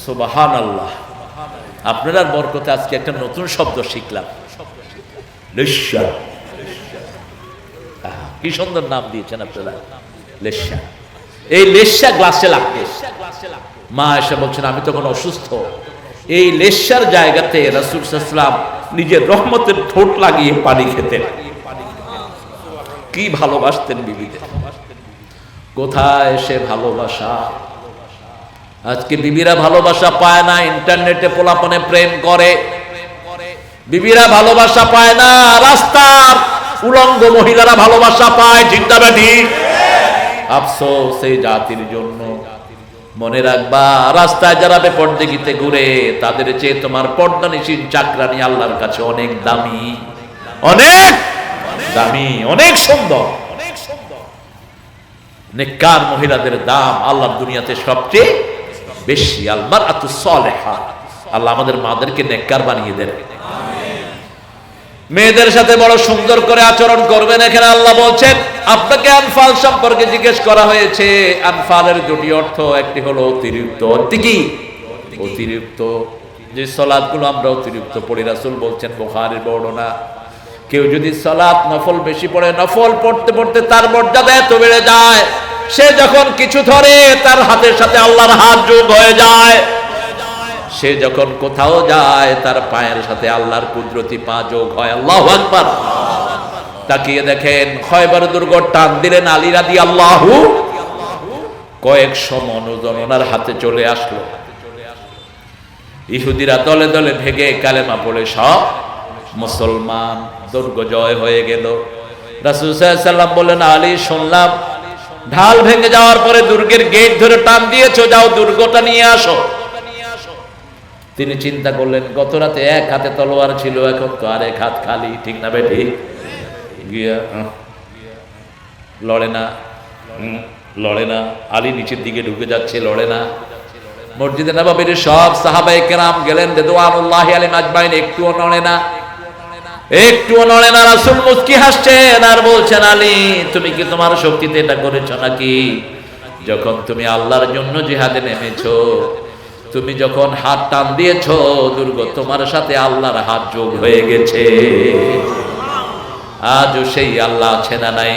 Speaker 1: সুবহানাল্লাহ। আপনার বরকতে আজকে একটা নতুন শব্দ শিখলাম, লেশা। কি সুন্দর নাম দিয়েছেন আপনারা, লেশা। এই লেশা গ্লাসে লাগবে। মা আয়েশা বলছেন আমি তখন অসুস্থ, এই লেশার জায়গাতে রাসূল সাল্লাল্লাহু আলাইহি ওয়াসাল্লাম নিজের রহমতের ঠোঁট লাগিয়ে পানি খেতেন। কি ভালোবাসতেন বিবিদের, কোথায় সে ভালোবাসা। আজকে বিবিরা ভালোবাসা পায় না, ইন্টারনেটে পোলাপনে প্রেম করে। বিবিরা ভালোবাসা পায় না, রাস্তার উলঙ্গ মহিলারা ভালোবাসা পায়। ঠিক না ঠিক? আফসোস এই জাতির জন্য। মনে রাখবা রাস্তায় যারা বেপরদেগিতে ঘুরে তাদের চেয়ে তোমার পর্দানিশীন চাকরানি আল্লাহর কাছে অনেক দামি, অনেক দামি, অনেক সুন্দর। নেককার মহিলাদের দাম আল্লাহর দুনিয়াতে সবচেয়ে বেশি। আল মারআতুস সালিহা। আল্লাহ আমাদের মাদেরকে নেককার বানিয়ে দেন। মেয়েদের সাথে বড় সুন্দর করে আচরণ করবেন। এখানে আল্লাহ বলছেন আপনাকে আনফাল সম্পর্কে জিজ্ঞেস করা হয়েছে। আনফালের দুটি অর্থ, একটি হলো অতিরিক্ত। অর্থ কি? অতিরিক্ত। যে সালাতগুলো আমরা অতিরিক্ত পড়ি, রাসূল বলছেন বুখারীর বর্ণনা, কেউ যদি সালাত নফল বেশি পড়ে, নফল পড়তে পড়তে তার মর্যাদা এত বেড়ে যায়, সে যখন কিছু ধরে তার হাতের সাথে আল্লাহর হাত যোগ হয়ে যায়। সে যখন কোথাও যায় তার পায়ের সাথে আল্লাহর কুদরতি পা যোগ হয়। আল্লাহু আকবার। তাকিয়ে দেখেন খয়বার দুর্গ টান দিলেন আলী রাদিয়াল্লাহু, কয়েকশো মণ ওজন ওনার হাতে চলে আসলো। ইহুদিরা দলে দলে ভেগে কালেমা পড়ে সব মুসলমান। দুর্গ জয় হয়ে গেল। রাসূল সাল্লাল্লাহু আলাইহি ওয়াসাল্লাম বললেন আলী শুনলাম ঢাল ভেঙে যাওয়ার পরে দুর্গের গেট ধরে টান দিয়েছো, যাও দুর্গটা নিয়ে আসো। তিনি চিন্তা করলেন গত রাতে এক হাতে তলোয়ার ছিল, এখন তো আরেক হাত খালি। ঠিক না বেটি? গিয়া লড়ে না, লড়ে না। আলী নিচের দিকে ঢুকে যাচ্ছে, লড়ে না। মসজিদে নববীর সব সাহাবায়ে কেরাম গেলেন রিদওয়ানুল্লাহি আলাইহিম আজমাইন, একটুও নড়ে না, একটুও নড়ে না। রাসূল মুস্কি হাসছেন আর বলছেন আলী তুমি কি তোমার শক্তিতে এটা করেছো নাকি? যখন তুমি আল্লাহর জন্য জিহাদে নেমেছো, তুমি যখন হাত টান দিয়েছো, দুর্গ তোমার সাথে আল্লাহর হাত যোগ হয়ে গেছে। আজও সেই আল্লাহ আছে না নাই?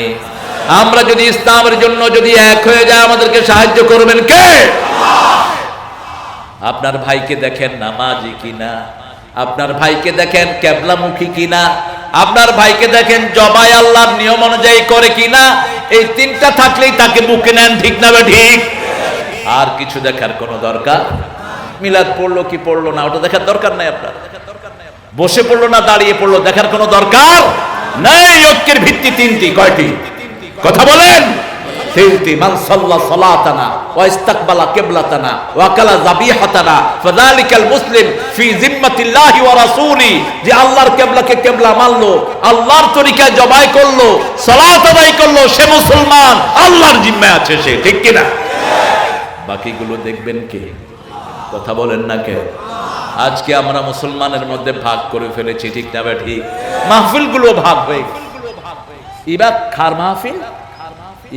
Speaker 1: আমরা যদি ইসলামের জন্য যদি এক হয়ে যায় আমাদেরকে সাহায্য করবেন কে? আপনার ভাইকে দেখেন নামাজি কিনা, আপনার ভাইকে দেখেন কেবলামুখী কিনা, আপনার ভাইকে দেখেন জবাই আল্লাহর নিয়ম অনুযায়ী করে কিনা। এই তিনটা থাকলেই তাকে বুকে নেন। ঠিক না ঠিক? আর কিছু দেখার কোনো দরকার, মিলাদ পড়লো কি পড়লো না ওটা দেখার দরকার নাই। আপনার বসে পড়লো না দাঁড়িয়ে পড়লো দেখার কোনো দরকার নাই। ঐক্যের ভিত্তি তিনটি। কয়টি? কথা বলেন। ফিউতি মান সাল্লা সালাতানা ওয়া ইস্তাকবালা কিবলাতানা ওয়া কালা যাবিহাতানা ফাযালিকাল মুসলিম ফি জিম্মাতিল্লাহি ওয়া রাসূলি, যে আল্লাহর কিবলাকে কিবলা মানলো, আল্লাহর তরিকায় জবাই করলো, সালাত আদায় করলো, সে মুসলমান, আল্লাহর জিম্মায় আছে সে। ঠিক কি না? বাকিগুলো দেখবেন কে? কথা বলেন না কে? আজকে আমরা মুসলমানের মধ্যে ভাগ করে ফেলেছি, ঠিক না ঠিক? মাহফিল গুলো ভাগ হয়ে ইবা খার মাহফিল,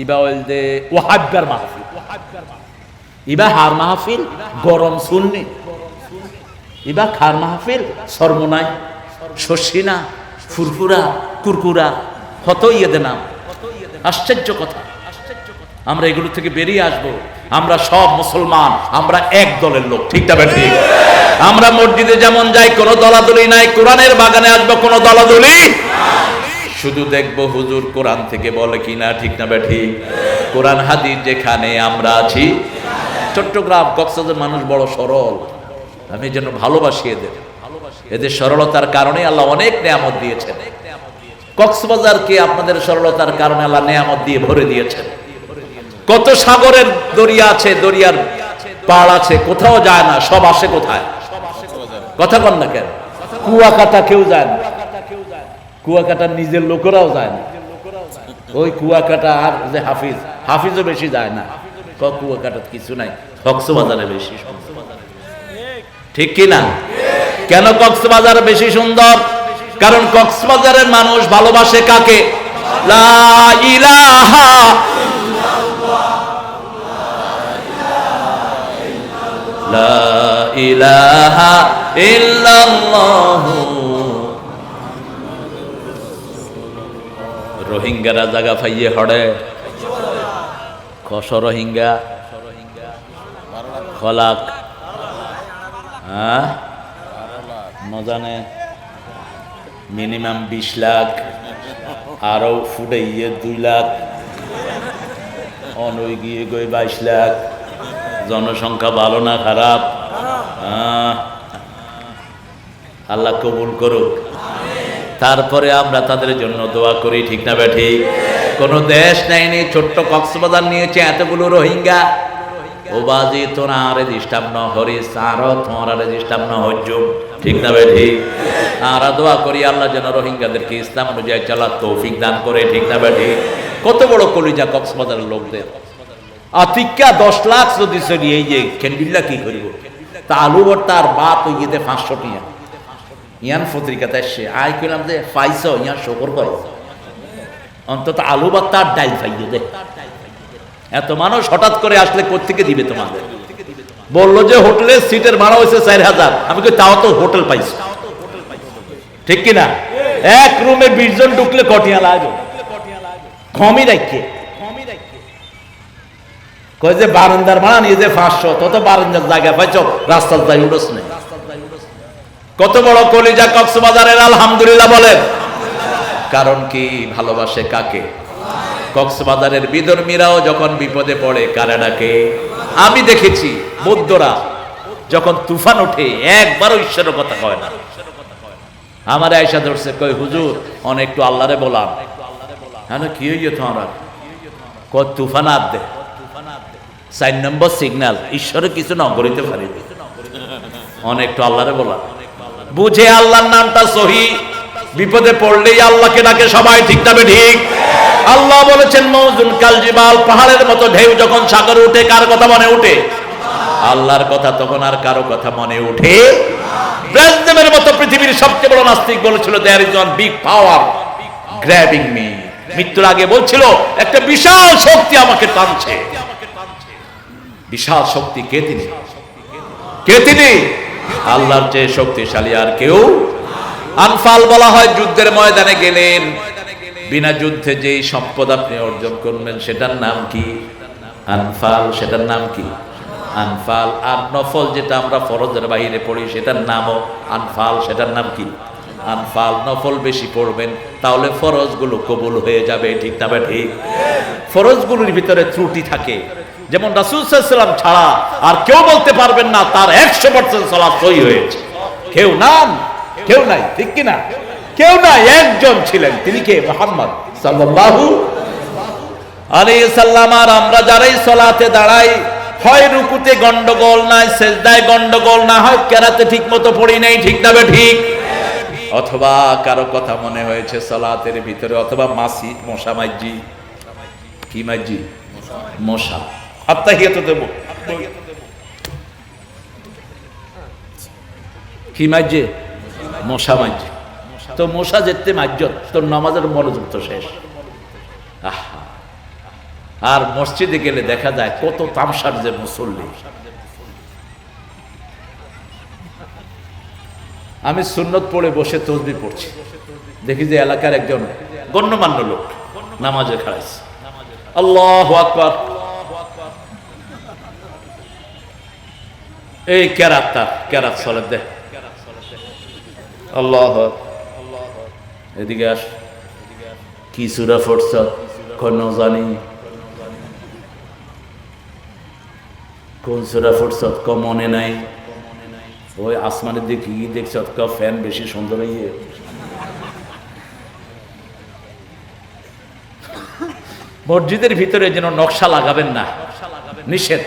Speaker 1: ইবা ওইদে ওয়াহাব্বার মাহফিল, ইবা হার মাহফিল গরম সুন্নি, ইবা খার মাহফিল সরমনাই শশিনা ফুরফুরা কুরকুরা কত ইয়েদের নাম। আশ্চর্য কথা। আমরা এগুলো থেকে বেরিয়ে আসবো। আমরা সব মুসলমান, আমরা এক দলের লোক। ঠিক না ঠিক? আমরা মসজিদে যেমন যাই, কোনো দলাদলি নাই। কোরআনের বাগানে আসবো, কোনো দলাদলি। শুধু দেখবো হুজুর কোরআন থেকে বলে কিনা। ঠিক না ঠিক? কোরআন হাদিস যেখানে আমরা আছি। চট্টগ্রাম কক্সবাজারের মানুষ বড় সরল, আমি যেন ভালোবাসি এদের। এদের সরলতার কারণে আল্লাহ অনেক নেয়ামত দিয়েছেন। কক্সবাজারকে আপনাদের সরলতার কারণে আল্লাহ নেয়ামত দিয়ে ভরে দিয়েছেন। কত সাগরের দরিয়া আছে, দরিয়ার পাড় আছে, কোথাও যায় না, সব আসে কোথায়? কথা কন না কেন? কুয়াকাটা কেউ যায় না, কুয়াকাটার নিজের লোকেরাও যায় না। ওই কুয়াকাটা আর যে হাফিজও বেশি যায় না। কুয়াকাটার কিছু নাই, কক্সবাজারে বেশি। ঠিক কি না? কেন কক্সবাজার বেশি সুন্দর? কারণ কক্সবাজারের মানুষ ভালোবাসে কাকে? লা ইলাহা লা ইলাহা ইল্লাল্লাহু। রোহিঙ্গারা জায়গা পাইয়ে হড়ে কস রোহিঙ্গা খলাক নজানে মিনিমাম 20 লাখ, আরো ফুটে 2 লাখ, অনই গিয়ে গই 22 লাখ। জনসংখ্যা ভালো না খারাপ? আল্লাহ কবুল করুক। তারপরে আমরা তাদের জন্য দোয়া করি। ঠিক না ঠিক? কোন দেশ নেয়নি, ছোট্ট কক্সবাজার নিয়েছে এতগুলো রোহিঙ্গা। ও বাজি তোরা আরে ডিস্টার্ব ন হরিস, আর তোমার আরে ডিস্টার্ব ন হজ্জুম। ঠিক না ঠিক? আমরা দোয়া করি আল্লাহ যেন রোহিঙ্গাদেরকে ইসলাম অনুযায়ী চলার তৌফিক দান করে। ঠিক না ঠিক? কত বড় কলিজা কক্সবাজারের লোকদের। আতিকা 10 লাখ যদি চলি, এই যে খেন্ডিল্লা কি করিব? তা আলু ভর্তা আর বাত ইয়েতে 500 টিয়া ইয়ান পত্রিকাতে আসছে। আই কইলাম যে পাইছ ইয়ান শকর করো, অন্তত আলু ভর্তা আর ডাইল পাইয়ে দে। এত মানুষ হঠাৎ করে আসলে কোত্থেকে দিবে তোমাদের? বললো যে হোটেলে সিটের ভাড়া হয়েছে 4000। আমি কই তাও তো হোটেল পাইছো। ঠিক কিনা? এক রুমে 20 জন ঢুকলে কটিয়া লাগবে, কমই রাখে। কই যে বারান্দার ভাড়া নিয়ে যে 500, তত বারান্দার জায়গা পাইছ, রাস্তার যাই উঠোস নেই। কত বড় কলিজা কক্সবাজারের, আলহামদুলিল্লাহ বলেন। কারণ কি? ভালোবাসে কাকে? কক্সবাজারের বিধর্মীরাও যখন বিপদে পড়ে কারে ডাকে? আমি দেখেছি বৌদ্ধরা যখন তুফান ওঠে একবারও ঈশ্বরের কথা কয় না। আমার আয়েশা ধরছে, কই হুজুর অনেক একটু আল্লাহরে বলাম। হ্যাঁ কি হইয় তোমরা? কয় তুফান আদ দে, 4 নম্বর সিগন্যাল, ঈশ্বরের কিছু না করিতে পারি, অনেক একটু আল্লাহরে বলা। বুঝে আল্লাহর নামটা সহি, বিপদে পড়লেই আল্লাহকে ডাকে সবাই। ঠিক না ঠিক? আল্লাহ বলেছেন মওজুন কাল জিবাল, পাহাড়ের মতো ঢেউ যখন সাগরে উঠে কার কথা মনে উঠে? আল্লাহর কথা। তখন আর কারো কথা মনে উঠে? ব্রেজনেভের মতো পৃথিবীর সবচেয়ে বড় নাস্তিক বলেছিল there is one big power grabbing me. মৃত্যুর আগে বলছিল একটা বিশাল শক্তি আমাকে টানছে। বিশাল শক্তি কে? তিনি। কে তিনি? আল্লাহর চেয়ে শক্তিশালী আর কেউ। আনফাল বলা হয় যুদ্ধের ময়দানে গেলেন, বিনা যুদ্ধে যেই সম্পদ আপনি অর্জন করবেন সেটার নাম কি? আনফাল। সেটার নাম কি? আনফাল। আর নফল যেটা আমরা ফরজের বাইরে পড়ি সেটার নামও আনফাল। সেটার নাম কি? আনফাল। নফল বেশি পড়বেন তাহলে ফরজগুলো কবুল হয়ে যাবে। ঠিক না ঠিক? ফরজগুলোর ভিতরে ত্রুটি থাকে, যেমন রাসূল সাল্লাল্লাহু আলাইহি ওয়াসাল্লাম ছাড়া আর কেউ বলতে পারবেন না তার 100% সালাত সহি হয়েছে। কেউ নাম, কেউ নাই। ঠিক কি না? কেউ নাই, একজন ছিলেন। তিনি কে? মুহাম্মদ সাল্লাল্লাহু। আলাইহিস সালাম আর আমরা যারাই সালাতে দাঁড়াই, হয় রুকুতে গন্ডগোল নাই, সেজদায় গন্ডগোল না, হয় কেরাতে ঠিক মতো পড়ি নাই, ঠিক না ঠিক, অথবা কারো কথা মনে হয়েছে সালাতের ভিতরে, অথবা মাসি মশা মাইজি, কি মাইজি, মশা, আত্তাহিয়াতু দেব কি মাইজে, মশা মাইজে, তো মশা যেতে মাইজত তোর নামাজের মনোযোগ তো শেষ। আহা, আর মসজিদে গেলে দেখা যায় কত তামসার যে মুসল্লি। আমি সুন্নত পড়ে বসে তসবিহ পড়ছি, দেখি যে এলাকার একজন গণ্যমান্য লোক নামাজে খাড়াইছে, আল্লাহু আকবার, এই কেরাত চলে দে, আল্লাহ, এদিকে আস, কি সূরা পড়ছ, কোন জানি, কোন সূরা পড়ছ, ক মনে নাই, ওই আসমানের দিকে কি দেখছ, ক ফ্যান বেশি সুন্দর হইয়ে। মসজিদের ভিতরে যেন নকশা লাগাবেন না, নিষেধ।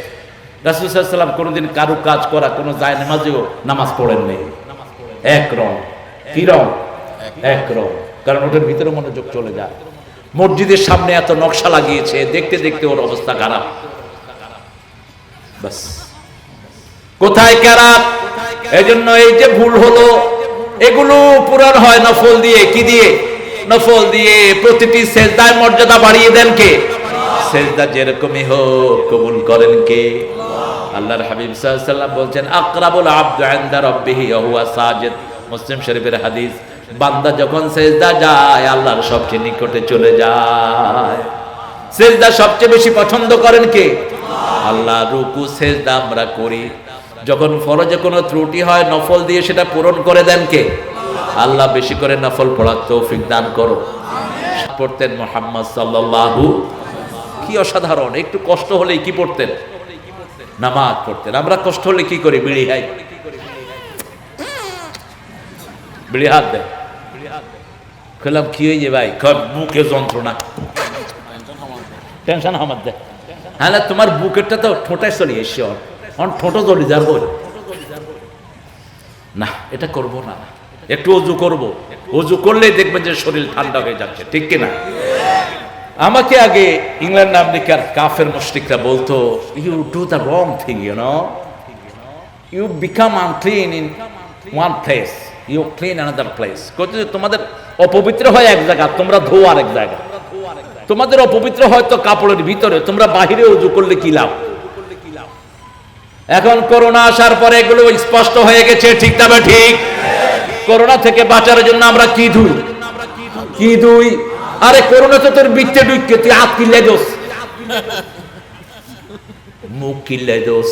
Speaker 1: রাসূল সাল্লাল্লাহু আলাইহি ওয়াসাল্লাম কোনোদিন কারু কাজ করা, কোনো যায় নামাজেও নামাজ পড়েন নেই, এক রং, কি রং, এক রং, কারণ ওটার ভিতরে মনোযোগ চলে যায়। মসজিদের সামনে এত নকশা লাগিয়েছে, দেখতে দেখতে ওর অবস্থা খারাপ। বাস, কোথায় কেরাত? এজন্য এই যে ভুল হলো, এগুলো পূরণ হয় নফল দিয়ে, কি দিয়ে, নফল দিয়ে। প্রতিটি সেজদায় মর্যাদা বাড়িয়ে দেন কে? সেজদা যেরকমই হোক কবুল করেন কে? আল্লাহর হাবিব সাল্লাল্লাহু আলাইহি ওয়াসাল্লাম বলছেন, আকরাবুল আবদু ইনদা রাব্বিহি ওয়া হুয়া সাজিদ। মুসলিম শরীফের হাদিস, বান্দা যখন সেজদা যায় আল্লাহর সবচেয়ে নিকটে চলে যায়। সেজদা সবচেয়ে বেশি পছন্দ করেন কে? আল্লাহ। রুকু সেজদা আমরা করি, যখন ফরজে কোনো ত্রুটি হয় নফল দিয়ে সেটা পূরণ করে দেন কে? আল্লাহ। বেশি করে নফল পড়ার তৌফিক দান করো। পড়তেন মুহাম্মদ সাল্লাল্লাহু, কি অসাধারণ, একটু কষ্ট হলেই কি পড়তেন? নামাজ পড়তেন। আমরা কষ্ট হলে কি করি? বিড়ি খাই, বিড়ি হাত দেয়। খেলাম কি হয়েছে ভাই? বুকে যন্ত্রণা, টেনশন আমার দেয়। হ্যাঁ, তোমার বুকেরটা তো ঠোঁটায় চলে এসছে, ঠোঁটো চলে যার বই না, এটা করব না, একটু অজু করব। অজু করলেই দেখবেন যে শরীর ঠান্ডা হয়ে যাচ্ছে, ঠিক কিনা? আমাকে আগে ইংল্যান্ড আমেরিকার কাফের মুশরিকরা বলতো, you do the wrong thing, you know, you become unclean in one place, you clean another place. তোমাদের অপবিত্র হয় এক জায়গা, তোমরা ধোও আরেক জায়গা। তোমাদের অপবিত্র হয়তো কাপড়ের ভিতরে, তোমরা বাহিরে অজু করলে কি লাভ? এখন করোনা আসার পরে এগুলো স্পষ্ট হয়ে গেছে, ঠিক না ঠিক? করোনা থেকে বাঁচার জন্য আমরা কি ধুই, কি ধুই? আরে করোনা তো তোর বিচ্ছে ডুইকে, তুই হাত কিল্লাই দোস, মুখ কিল্লাই দোস।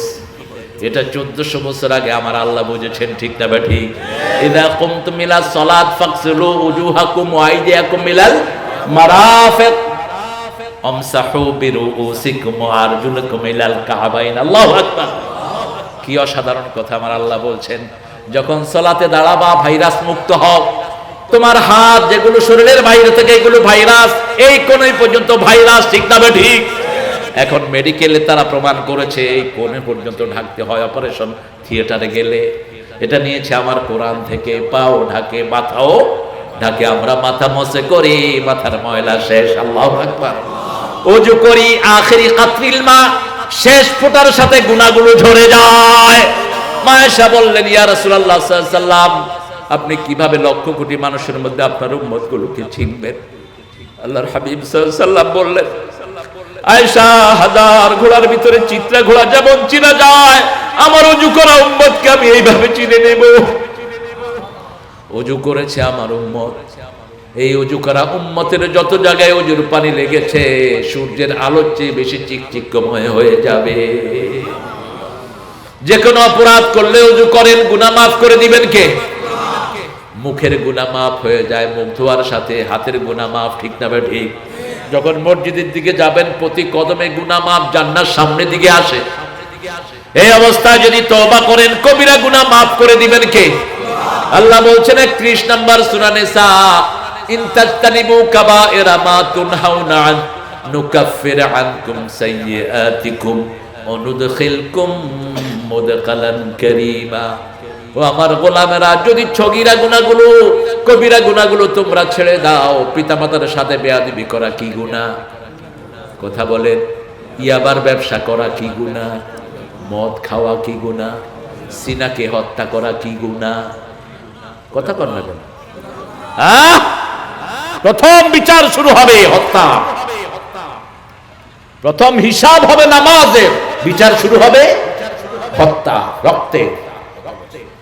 Speaker 1: এটা 1400 বছর আগে আমার আল্লাহ বুঝেছেন, ঠিক না ঠিক? ইযা কুমতুম ইলা সালাত ফাগসিলু উজুহাকুম ওয়া আইদিয়াকুম ইলাল মারাফিক আমসাহু বিরুউসিকুম ওয়া আরজুলাকুম ইলাল কাবাইন। আল্লাহু আকবার। কি অসাধারণ কথা আমার আল্লাহ বলছেন, যখন সালাতে দাঁড়াবা ভাইরাস মুক্ত হও। তোমার হাত যেগুলো শরীরের বাইরে থেকে, এগুলো ভাইরাস, এই কোণে পর্যন্ত ভাইরাস, ঠিক না ঠিক? এখন মেডিকেলে তারা প্রমাণ করেছে এই কোণে পর্যন্ত ঢাকতে হয় অপারেশন থিয়েটারে গেলে। এটা নিয়েছে আমার কোরআন থেকে। পাও ঢাকে, মাথাও ঢাকে। আমরা মাথা মসে করি, মাথার ময়লা শেষ। আল্লাহু আকবার। ওযু করি, আখিরি কাতরিল মা, শেষ ফোঁটার সাথে গুনাহগুলো ঝরে যায়। মা আয়েশা বললেন, ইয়া রাসূলুল্লাহ সাল্লাল্লাহু আলাইহি ওয়াসাল্লাম, আপনি কিভাবে লক্ষ কোটি মানুষের মধ্যে আপনার উম্মতগুলোকে চিনবেন? আল্লাহর হাবিব সাল্লাল্লাহু আলাইহি ওয়াসাল্লাম বললেন, আয়েশা, হাজার ঘোড়ার ভিতরে চিত্রা ঘোড়া যেমন চিনা যায়, আমার ওযু করা উম্মতকে আমি এইভাবে চিনে নেব। ওযু করেছে আমার উম্মত, এই ওযু করা উম্মতের যত জায়গায় ওযুর পানি লেগেছে, সূর্যের আলোর চেয়ে বেশি চিকচিকময় হয়ে যাবে। যে কোনো অপরাধ করলে ওযু করেন, গুনাহ মাফ করে দিবেন কে? মুখের গুনাহ মাফ হয়ে যায় মুখ ধোয়ার সাথে, হাতের গুনাহ মাফ, ঠিক না ঠিক? যখন মসজিদের দিকে যাবেন প্রতি কদমে গুনাহ মাফ জান্নাত সামনের দিকে আসে। এই অবস্থায় যদি তওবা করেন কবিরা গুনাহ মাফ করে দিবেন কে? আল্লাহ বলছেন 31 নম্বর সূরা নিসা, ইন তাজতানিবু কাবাইরা মা তুনহাউনা আন, নুকাফির আনকুম সাইয়্যাতিকুম ওয়া নুদখিলকুম মুদখালান কারীমা। ও আমার গোলামেরা, যদি ছগিরা গুনাহগুলো কবিরা গুনাহগুলো তোমরা ছেড়ে দাও, পিতামাতার সাথে বেয়াদবি করা কি গুনাহ? কথা বলেন। ইয়াবার ব্যবসা করা কি গুনাহ? মদ খাওয়া কি গুনাহ? সিনাকে হত্যা করা কি গুনাহ? কথা কর না কেন? প্রথম বিচার শুরু হবে হত্যা, প্রথম হিসাব হবে নামাজের, বিচার শুরু হবে হত্যা, রক্তে।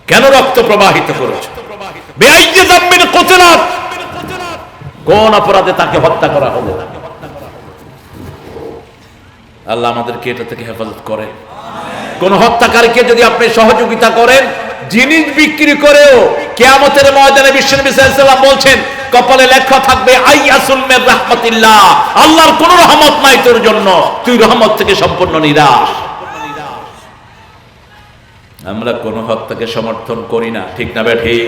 Speaker 1: কেন রক্ত প্রবাহিত করেছে? বেআইনি যাবেন কোতলাত, কোন অপরাধে তাকে হত্যা করা হলো? আল্লাহ আমাদেরকে এটা থেকে হেফাজত করেন। কোন হত্যাকারীকে যদি আপনি সহযোগিতা করেন, জিনিস বিক্রি করেও, কিয়ামতের ময়দানে বিশ্বনবী সাল্লাল্লাহু আলাইহি ওয়াসাল্লাম বলছেন কপালে লেখা থাকবে আইয়াসুল মির রাহমাতিল্লাহ, আল্লাহর কোন রহমত নাই তোর জন্য, তুই রহমত থেকে সম্পূর্ণ নিরাশ। আমরা কোন হত্যাকে সমর্থন করি না, ঠিক না বেঠিক?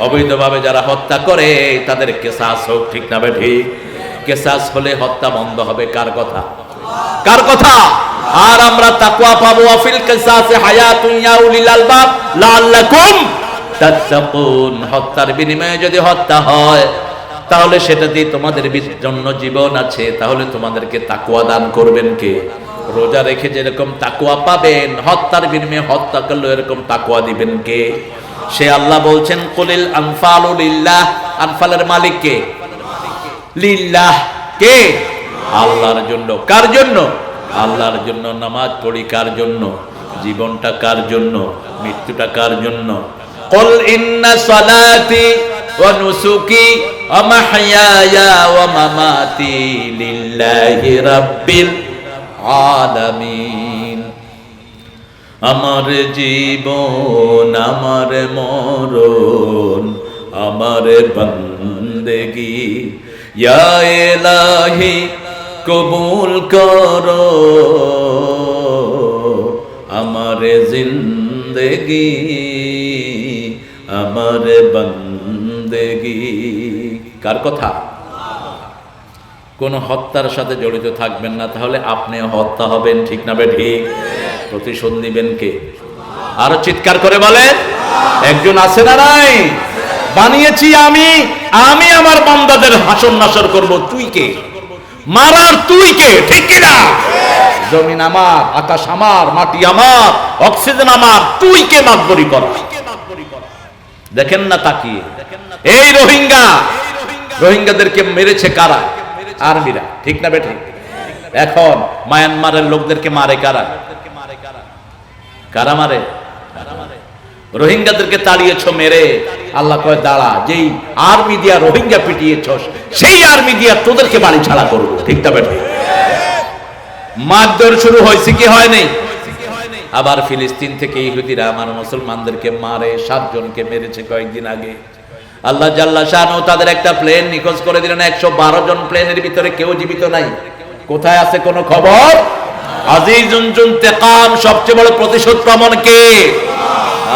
Speaker 1: অবৈধভাবে যারা হত্যা করে তাদের কিসাস হোক, ঠিক না বেঠিক? কিসাস হলে হত্যা বন্ধ হবে। কার কথা? কার কথা? আর আমরা তাকওয়া পাবো, আফিল কিসাসে হায়াতুন ইয়া উলিল আলবাব লাআল্লাকুম তাত্তাকুন। হত্যার বিনিময়ে যদি হত্যা হয়, তাহলে সেটা দিয়ে তোমাদের জন্য জীবন আছে, তাহলে তোমাদেরকে তাকওয়া দান করবেন কে? রোজা রেখে যেরকম তাকওয়া পাবেন, হত্যার বিনিময়ে হত্যা করলে এরকম তাকওয়া দিবেন কে? সে আল্লাহ বলছেন কুলিল আনফালু লিল্লাহ। আনফালের মালিক কে? লিল্লাহ। কে? আল্লাহর জন্য। কার জন্য? আল্লাহর জন্য। নামাজ পড়ি কার জন্য? জীবনটা কার জন্য? মৃত্যুটা কার জন্য? কুল ইন্না সালাতি ওয়া নুসুকি ওয়া মাহইয়ায়া ওয়া মামাতি লিল্লাহি রাব্বিল আলামিন। আমার জীবন, আমার মরণ, আমার বন্দেগি ইয়া ইলাহি কবুল করো, আমার জিন্দেগি, আমার বন্দেগি। কার কথা? কোন হত্যার সাথে জড়িত থাকবেন না, তাহলে আপনি হত্যা হবেন, ঠিক না বেঠিক? প্রতিশোধ নিবেন কে? আরো চিৎকার করে বলেন। একজন আছে না নাই? বানিয়েছি আমি, আমি আমার বান্দাদের হাসর নাসর করব। তুই কে? মারার তুই কে? ঠিক কিনা? জমিন আমার, আকাশ আমার, মাটি আমার, অক্সিজেন আমার, তুই কে মাতবরি কর? দেখেন না তাকিয়ে? এই রোহিঙ্গাদেরকে মেরেছে কারা? আর্মিরা, ঠিক না বেঠিক? এখন মায়ানমারের লোকদেরকে মারে কারা? কারা মারে? রোহিঙ্গাদেরকে তাড়িয়েছ মেরে। আল্লাহ কয় দাঁড়া, যেই আর্মি দিয়া রোহিঙ্গা পিটিয়েছ, সেই আর্মি দিয়া তোদেরকে বাড়ি ছাড়া করবো, ঠিক না বেঠিক? মারধর শুরু হয়েছে কি হয় নাই? আবার ফিলিস্তিন থেকে ইহুদিরা আমার মুসলমানদেরকে মারে, 7 জনকে মেরেছে কয়েকদিন আগে। আল্লাহ জাল্লা শানহু তাদের একটা প্লেন নিখোঁজ করে দিলেন। 112 জন প্লেনের ভিতরে কেউ জীবিত নাই। কোথায় আছে কোনো খবর? আজিজুন যুনতাকাম, সবচেয়ে বড় প্রতিশোধ প্রমাণ কে?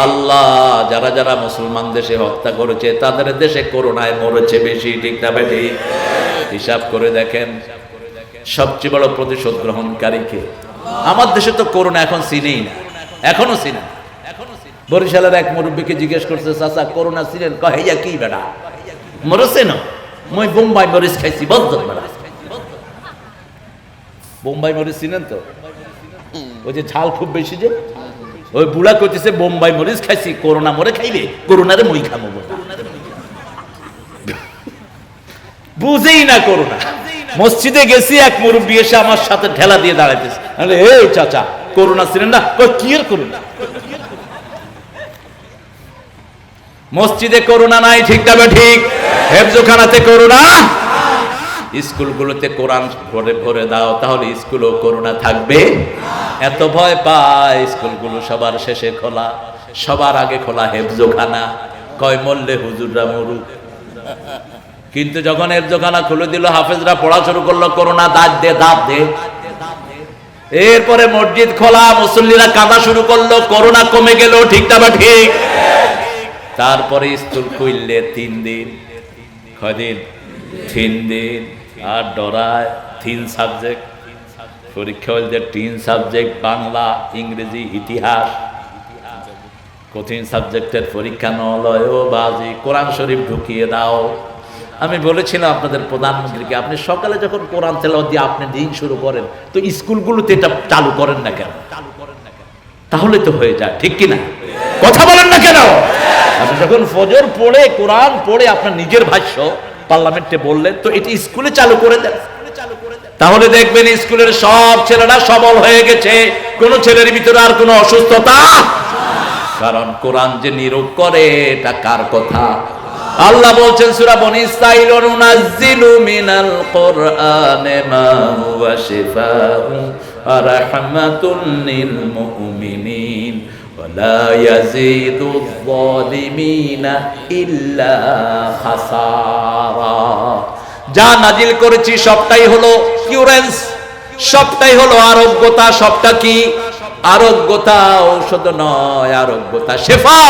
Speaker 1: আল্লাহ। যারা যারা মুসলমান দেশে হত্যা করেছে, তাদের দেশে করোনায় মরেছে বেশি, ঠিক না বেশি? হিসাব করে দেখেন, সবচেয়ে বড় প্রতিশোধ গ্রহণকারী কে? আমার দেশে তো করোনা এখন চিনেই না, এখনো চিনে। বরিশালের এক মুরব্বীকে জিজ্ঞেস করছে, চাচা করোনা চিনেন? কহিয়া কি বেড়া মরেছে না? মই বোম্বাই মরিচ খাইছি, বদ্ধ বেড়া। বোম্বাই মরিচ চিনেন তো? ওই যে ঝাল খুব বেশি, যে ওই বুড়া কইতেছে বোম্বাই মরিচ খাইছি, করোনা মরে খাইবে, করোনারে মই খাবো। বুঝেই না করোনা। মসজিদে গেছি, এক মুরব্বী এসে আমার সাথে ঠেলা দিয়ে দাঁড়াইতেছে। এই চাচা করোনা ছিলেন না? কি এর করোনা? মসজিদে করোনা নাই, ঠিক না ঠিক? হেফজখানাতে করোনা, স্কুলগুলোতে কোরআন ভরে ভরে দাও, তাহলে স্কুলও করোনা থাকবে। এত ভয় পায়, স্কুলগুলো সবার শেষে খোলা, সবার আগে খোলা হেফজখানা। কয় মরলে হুজুররা মরুক। কিন্তু যখন হেফজখানা খুলে দিল, হাফেজরা পড়া শুরু করলো, করোনা দাঁত দে, দাঁত দে। এরপরে মসজিদ খোলা, মুসল্লিরা কাঁদা শুরু করলো, করোনা কমে গেল, ঠিক না ঠিক? তারপরে স্কুল খুললে 3 দিন। কয়দিন? 3 দিন। আর ডরায় 3 সাবজেক্ট পরীক্ষা হলে 3 সাবজেক্ট, বাংলা, ইংরেজি, ইতিহাস। কঠিন সাবজেক্টের পরীক্ষা নলয় ও বাজি, কোরআন শরীফ ঢুকিয়ে দাও। আমি বলেছিলাম আপনাদের প্রধানমন্ত্রীকে, আপনি সকালে যখন কোরআন তেলাওয়াত দিয়ে আপনি দিন শুরু করেন, তো স্কুলগুলোতে এটা চালু করেন না কেন? তাহলে তো হয়ে যায়, ঠিক কিনা? কথা বলেন না কেন? আপনি যখন ফজর পড়ে কোরআন পড়ে আপনার নিজের ভাষ্য পার্লামেন্টে বললেন, তো এটি স্কুলে চালু করে দেন। তাহলে দেখবেন স্কুলের সব ছেলেরা সবল হয়ে গেছে, কোন ছেলের ভিতরে আর কোনো অসুস্থতা। কারণ কোরআন যে নিরূপ করে, এটা কার কথা? আল্লাহ বলছেন সূরা বনী ইসরাঈল, নুনাজ্জিলু মিনাল কুরআনি মা হুয়া শিফাউন ওয়া রাহমাতুন লিল মুমিনিন ওয়া লা ইয়াজিদুয যালিমিনা ইল্লা খাসারা। যা নাজিল করেছি সবটাই হলো কিউরেন্স, সবটাই হলো আরোগ্যতা। সবটা কি? আরোগ্যতা, ঔষধ নয়, আরোগ্যতা, শেফা।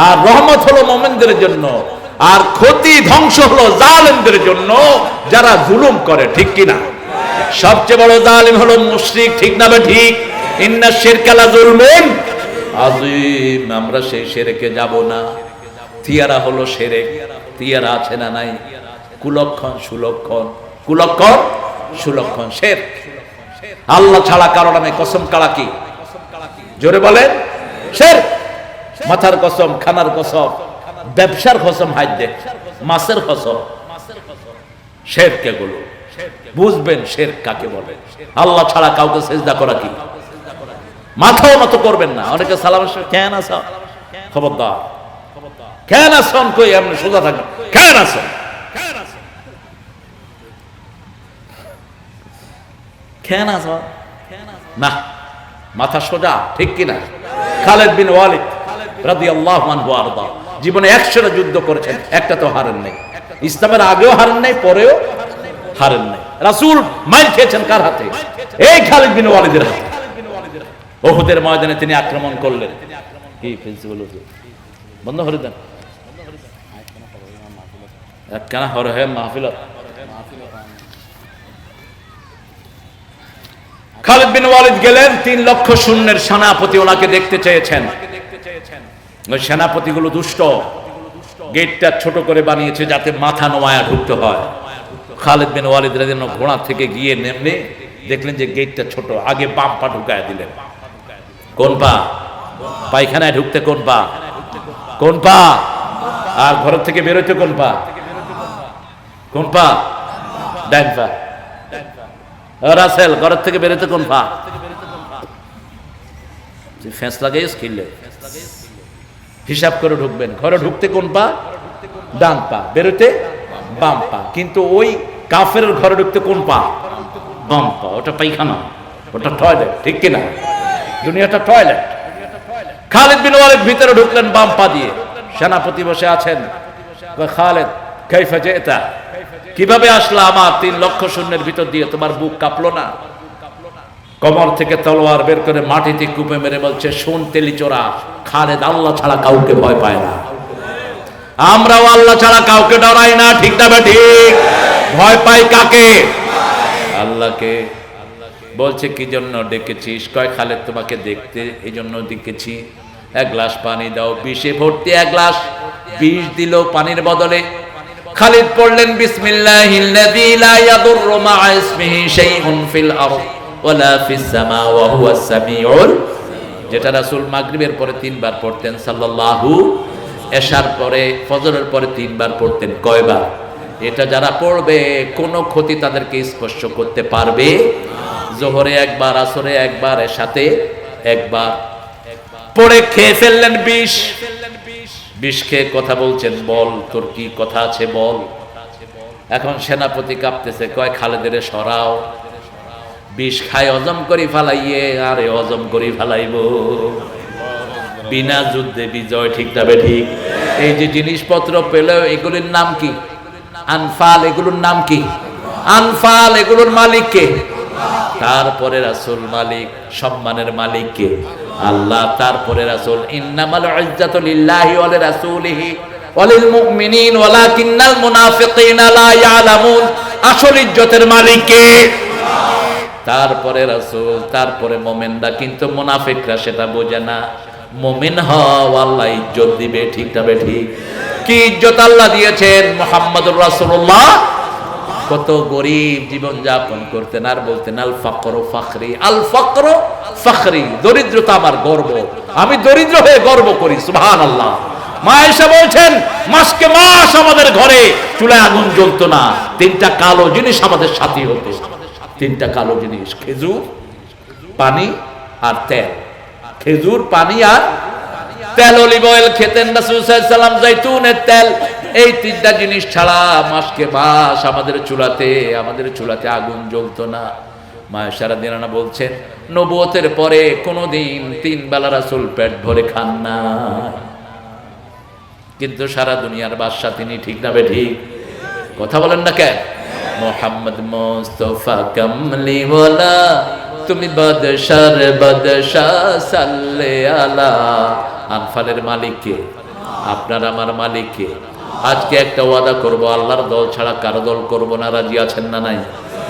Speaker 1: আর রহমত হলো মুমিনদের জন্য, আর ক্ষতি ধ্বংস হলো জালেমদের জন্য, যারা জুলুম করে, ঠিক কিনা? সবচেয়ে বড় জালিম হলো মুশরিক, ঠিক না? ঠিক। ইন্না শিরকা লা যুলমুন আযীম। আমরা সেই শিরকে যাব না। তিয়ারা হলো শিরক। তিয়ারা আছে না নাই? কুলক্ষণ সুলক্ষণ, কুলক্ষণ সুলক্ষণ শিরক। আল্লাহ ছাড়া কারো নামে কসম কাড়া কি? জোরে বলেন, শিরক। মাথার কসম, খানার কসম, ব্যবসার কসম, হাইদে মাছের কসম, শিরক। এগুলো বুঝবেন শিরক কাকে বলে। আল্লাহ ছাড়া কাউকে সিজদা করা কি? মাথাও নত করবেন না। অনেকে সালাম কেন আছো, খবরদার, কেন আসন কই, এমনি সোজা থাকবেন, কেন আসন, কেন আছো না, মাথা সোজা, ঠিক কিনা? খালিদ বিন ওয়ালিদ রাদিয়াল্লাহু আনহু আরদা জীবনে 100টা যুদ্ধ করেছেন, একটা তো হারেন নাই। ইসলামের আগেও হারেন নাই, পরেও হারেন নাই। রাসূল মাইল খেয়েছেন কার হাতে? এই খালিদ বিন ওয়ালিদের হাতে। উহুদের ময়দানে তিনি আক্রমণ করলেন। কি প্রিন্সিপাল হুজুর বন্ধ করে দেন, একখানা হরে হে মাহফিলত। খালিদ বিন ওয়ালিদ গেলেন, 3 লক্ষ সৈন্যের সেনাপতি ওনাকে দেখতে চেয়েছেন। ওই সেনাপতিগুলো দুষ্ট, গেটটা ছোট করে বানিয়েছে যাতে মাথা নোয়া ঢুকতে হয়। খালিদ বিন ওয়ালিদ রাদিয়াল্লাহু ঘোড়া থেকে গিয়ে নেমে দেখলেন যে গেটটা ছোট, আগে বাম পা ঢুকায় দিলেন। কোন পা? পায়খানায় ঢুকতে কোন পা? কোন পা? আর ঘর থেকে বেরোতে কোন পা? কোন পা? ডান পা। রাসেল ঘর থেকে বেরোতে কোন পা? ফেঁস লাগাইস কিনলে হিসাব করে ঢুকবেন। ঘরে ঢুকতে কোন পা? ডান পা, বেরোতে বাম পা। কিন্তু ওই কাফের ঘরে ঢুকতে কোন পা? বাম পা। ওটা পায়খানা, ওটা টয়লেট, ঠিক কিনা? দুনিয়াটা টয়লেট। খালিদ বিন ওয়ালিদ ভিতরে ঢুকলেন বাম পা দিয়ে। সেনাপতি বসে আছেন। খালিদ কাইফা জিতা, কিভাবে আসলা আমার 3 লক্ষ সৈন্যের ভিতর দিয়ে? তোমার বুক কাঁপলো না? কমর থেকে তলোয়ার বের করে মাটিতে কুপে মেরে বলছে, শোন তেলি চোরা, খালিদ আল্লাহ ছাড়া কাউকে ভয় পায় না। আমরাও আল্লাহ ছাড়া কাউকে ডরাই না, ঠিক না? ঠিক। ভয় পাই কাকে? আল্লাহকে। বলছে কি জন্য ডেকেছিস? কয় খালিদ তোমাকে দেখতে, এই জন্য ডেকেছি। 1 গ্লাস পানি দাও। বিষে ভর্তি 1 গ্লাস বিষ দিল পানির বদলে। খালিদ পড়লেন বিসমিল্লাহিল্লাযী লা ইয়াদুররু মা'a ইসমিহি শাইউন ফিল আরদ ওয়ালা ফিস সামা ওয়া হুয়াস সামিউল, যেটা রাসূল মাগরিবের পরে 3 বার পড়তেন সাল্লাল্লাহু, এশার পরে, ফজরের পরে 3 বার পড়তেন। কয়বার? এটা যারা পড়বে কোনো ক্ষতি তাদেরকে স্পর্শ করতে পারবে। জোহরে 1 বার, আসরে 1 বার, এশাতে 1 বার। পড়ে খেয়ে ফেললেন বিষ। বিষ খেয়ে কথা বলছেন, বল তোর কি কথা আছে বল। এখন সেনাপতি কাঁপতেছে, কয় খালেদের সরাও। বিষ খায় হজম করি ফেলাইয়ে, আরে হজম করি ফেলাইব। বিনা যুদ্ধে বিজয়, ঠিক যাবে ঠিক। এই যে জিনিসপত্র পেল, এগুলির নাম কি? আনফাল। এগুলোর নাম কি? আনফাল। এগুলোর মালিক কে? তারপরে রাসূল মালিক, সম্মানের মালিক কে? আল্লাহ। তারপরে রাসূল, ইন্নামাল ইজ্জাতু লিল্লাহি ওয়া লিরাসূলিহি, ওয়ালিল মুমিনিন ওয়ালাকিন্নাল মুনাফিকিনা লা ইয়ালামুন। আসল ইজ্জতের মালিক কে? তারপরে রাসূল, তারপরে মুমিনরা, কিন্তু মুনাফিকরা সেটা বোঝে না। মুমিন হও, আল্লাহ ইজ্জত দিবে, ঠিক না বেঠিক? কি ইজ্জত আল্লাহ দিয়েছেন? মুহাম্মদুর রাসূলুল্লাহ কত গরিব জীবন যাপন করতেন, আর বলতেন আল ফাকরু ফাখরি, আল ফাকরু ফাখরি, দরিদ্রতা আমার গর্ব, আমি দরিদ্র হয়ে গর্ব করি। সুবহানাল্লাহ। মা আয়েশা বলছেন মাসকে মাস আমাদের ঘরে চুলায় আগুন জ্বলতো না, তিনটা কালো জিনিস আমাদের সাথী হতো। তিনটা কালো জিনিস, খেজুর, পানি আর তেল। খেজুর, পানি আর তেল। অলিভ অয়েল খেতেন রাসূল সাল্লাল্লাহু আলাইহি ওয়াসাল্লাম, জাইতুনের তেল। এই তিনটা জিনিস ছাড়া মাসকে মাস আমাদের চুলাতে আগুন জ্বলতো না। মা আয়েশা রাদিয়াল্লাহু আনহা বলছেন নবুয়তের পরে কোনোদিন 3 বেলা রাসূল পেট ভরে খান না, কিন্তু সারা দুনিয়ার বাদশা তিনি, ঠিক না বেঠিক? কথা বলেন না কেন? মোহাম্মদ মুস্তাফা কামলিওয়ালা, তুমি বাদশার বাদশাহ, সাল্লে আলা। আনফালের মালিক কে? আপনার আমার মালিক কে? আজকে একটা ওয়াদা করব, আল্লাহর দল ছাড়া কারো দল করব না। রাজি আছেন না নাই?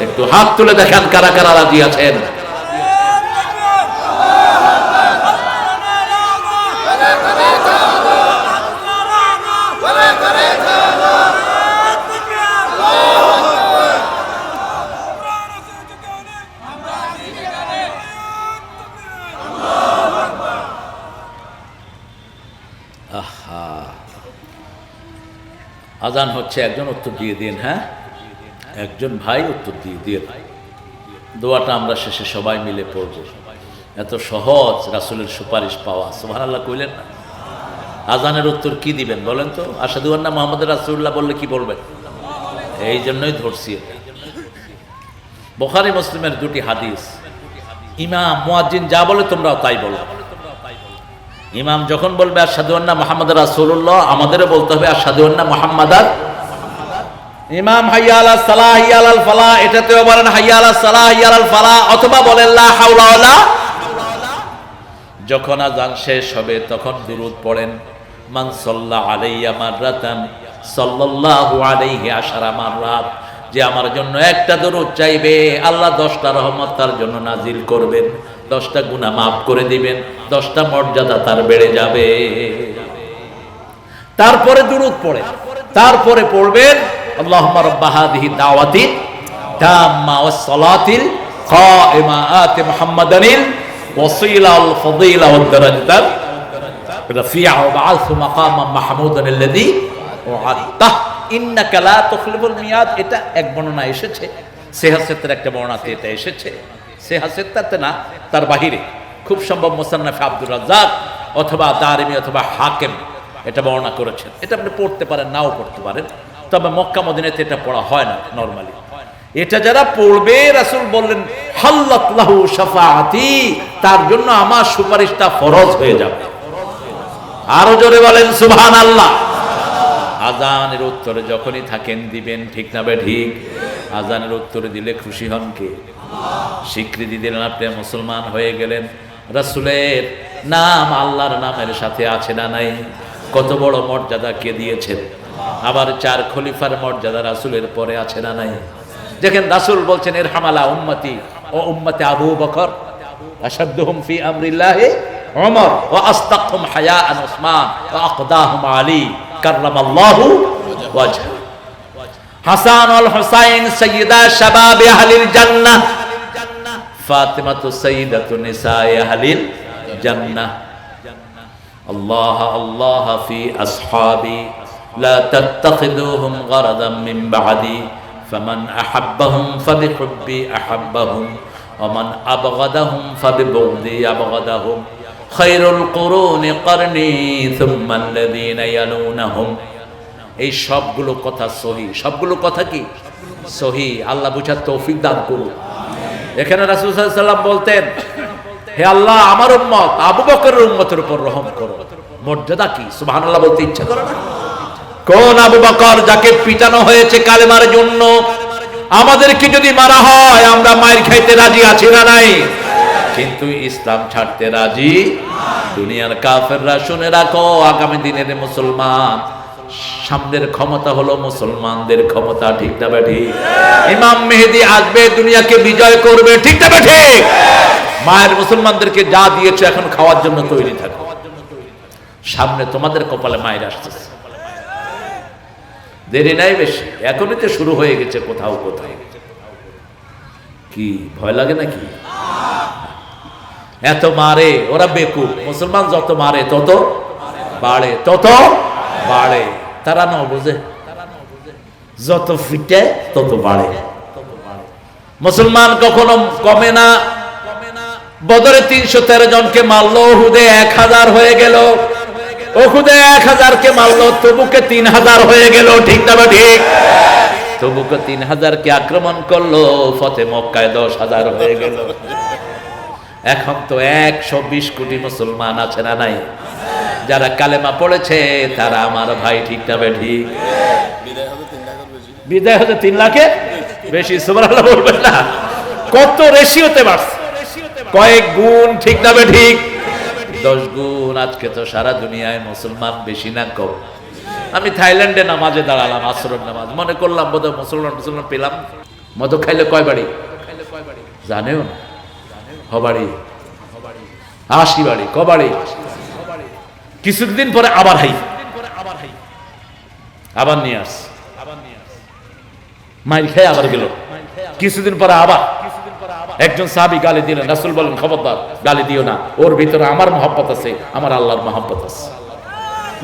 Speaker 1: একটু হাত তুলে দেখান কারা কারা রাজি আছেন। আজান হচ্ছে, একজন উত্তর দিয়ে দিন। হ্যাঁ, একজন ভাই উত্তর দিয়ে দিন। দোয়াটা আমরা শেষে সবাই মিলে পড়ব। এত সহজ রাসূলের সুপারিশ পাওয়া। সুবহানাল্লাহ কইলেন না? আজানের উত্তর কি দিবেন বলেন তো? আশহাদু আন্না মুহাম্মাদুর রাসূলুল্লাহ বললে কি বলবেন? এই জন্যই ধরছি এটা। বুখারী মুসলিমের দুটি হাদিস। ইমাম মুয়াজ্জিন যা বলে তোমরাও তাই বলো। ইমাম যখন বলবে আশহাদু আন্না মুহাম্মাদুর রাসূলুল্লাহ, আমাদেরও বলতে হবে আশহাদু আন্না মুহাম্মাদান। ইমাম হাইয়া আলাস সালাহ হাইয়া আলাল ফালাহ, এটাতেও বলেন হাইয়া আলাস সালাহ হাইয়া আলাল ফালাহ, অথবা বলেন লা হাওলা ওয়ালা। যখন আযান শেষ হবে তখন দুরূদ পড়েন, মান সাল্লা আলাইয়া মাররাতান সাল্লাল্লাহু আলাইহি আশারা মাররাত। যে আমার জন্য একটা দরুদ চাইবে, আল্লাহ 10টা রহমত তার জন্য নাজিল করবেন, 10টা গুনাহ মাফ করে দিবেন, 10টা মর্যাদা তার বেড়ে যাবে। তারপরে দুরূদ পড়ে, তারপরে পড়বেন আল্লাহুম্মা রাব্বা হাযিহি দাওয়াতি তাম্মা ওয়াস সালাতিল কাইমা আতি মুহাম্মাদানিল ওয়াসিলা ওয়াল ফাদিলা ওয়াদ দারাজাতাল রাফিআ ওয়া বা'আথহু মাকামান মাহমুদান আল্লাযী ওয়া'আদতা ইন্নাকা লা তুখলিফুল মিয়াদ। এটা এক বর্ণনা এসেছে, সিহাসেতের একটা বর্ণনাতে এটা এসেছে। সিহাসেতটাতে না, তার বাহিরে খুব সম্ভব মুসান্নাফে আব্দুর রাজ্জাক অথবা দারিমি অথবা হাকিম এটা বর্ণনা করেছেন। এটা আপনি পড়তে পারেন, নাও পড়তে পারেন, তবে মক্কা মদিনাতে এটা পড়া হয় না নরমালি। এটা যারা পড়বে, রাসূল বললেন হাল্লাত লাহু শাফাআতি, তার জন্য আমার সুপারিশটা ফরজ হয়ে যাবে। আরো জোরে বলেন সুবহানাল্লাহ। আজানের উত্তরে যখনই থাকেন দিবেন, ঠিক না বে ঠিক? আজানের উত্তরে দিলে খুশি হন কে? স্বীকৃতি দিলেন, আপনি মুসলমান হয়ে গেলেন। রাসূলের নাম আল্লাহর নামের সাথে আছে না নাই? কত বড় মর্যাদা কে দিয়েছেন। আবার 4 খলিফার মর্যাদা রাসূলের পরে আছে না নাই? দেখেন রাসূল বলছেন ইরহামালা উম্মতি ও উম্মতে আবু বকর, আশাদ্দুহুম ফি আমরিল্লাহি উমর ওয়া আসতাকহুম হায়াআন উসমান ওয়া আকদাহুম আলী কাররামাল্লাহু ওয়াজহা। হাসান ওয়াল হুসাইন সাইয়্যিদা শাবাবি আহলিল জান্নাহ, ফাতিমাতু সাইয়্যিদাতু নিসাই আহলিল জান্নাহ। আল্লাহ আল্লাহ ফি আসহাবি লা তাত্তাখিদুহুম গারাদাম মিন বা'দি ফামান আহাব্বাহুম ফাবিহুব্বি আহাব্বাহুম ওয়া মান আবগাদাহুম ফাবিবুগদি আবগাদাহুম খায়রুল কুরুনি করনি সুম্মা আল্লাযীনা ইয়ালুনাহুম। এই সবগুলো কথা সহি, সবগুলো কথা কি সহি। আল্লাহ বুঝার তৌফিক দান করুন। এখানে রাসূল সাল্লাল্লাহু আলাইহি ওয়াসাল্লাম বলতেন, হে আল্লাহ আমার উম্মত আবু বকরের উম্মতের উপর রহম করো। মর্যাদা কি? সুবহানাল্লাহ বলতে ইচ্ছা করে না? কোন আবু বকর যাকে পিটানো হয়েছে কালেমার জন্য? আমাদেরকে যদি মারা হয় আমরা মায়ের খাইতে রাজি আছি না নাই? কিন্তু ইসলাম ছাড়তে রাজি। দুনিয়ার কাফেররা শুনে রাখো, আগামী দিনের মুসলমান সামনের ক্ষমতা হলো মুসলমানদের ক্ষমতা, ঠিক না ঠিক? ইমাম মেহেদী আসবে, দুনিয়াকে বিজয় করবে, ঠিক না ঠিক? মায়ের মুসলমানদেরকে যা দিয়েছে এখন খাওয়ার জন্য তৈরি থাকো। সামনে তোমাদের কপালে মায়ের আসতেছে, দেরি নাই বেশি, এখনই তো শুরু হয়ে গেছে কোথাও কোথাও। কি ভয় লাগে নাকি? এত মারে ওরা বেকুব, মুসলমান যত মারে তত বাড়ে, তত বাড়ে। তারা না বোঝে, যত ফিটে তত বাড়ে। মুসলমান কখনো কমে না। বদরে ৩১৩ জনকে মারলো, উহুদে ১০০০ হয়ে গেল। উহুদে ১০০০ কে মারলো, তবুকে ৩০০০ হয়ে গেল, ঠিক না ঠিক? তবুকে ৩০০০ কে আক্রমণ করলো, ফতে মক্কায় ১০০০০ হয়ে গেল। এখন তো ১২০ কোটি মুসলমান আছে না নাই? যারা কালেমা পড়েছে তারা আমার ভাই, ঠিক না ঠিক? বিদায় হতে ৩ লাখে বেশি, সুবহানাল্লাহ বলবেন না? কত রেশিওতে বাড়ছে, কয়েক গুণ, ঠিক না ঠিক? 10 গুণ। আজকে তো সারা দুনিয়ায় মুসলমান বেশি না কম? আমি থাইল্যান্ডে নামাজে দাঁড়ালাম, আসরের নামাজ, মনে করলাম বোধহয় মুসলমান পেলাম। মদ খাইলে কয় বাড়ি জানেও না? হবাড়ি 80 বাড়ি, কবাড়ি। কিছুদিন পরে আবার আবার নিয়ে আস, মাইল খেয়ে আবার গেল। কিছুদিন পরে আবার একজন সাহাবী গালি দিলেন, রাসূল বলেন খবরদার গালি দিও না, ওর ভিতরে আমার মহব্বত আছে, আমার আল্লাহর মহব্বত আছে,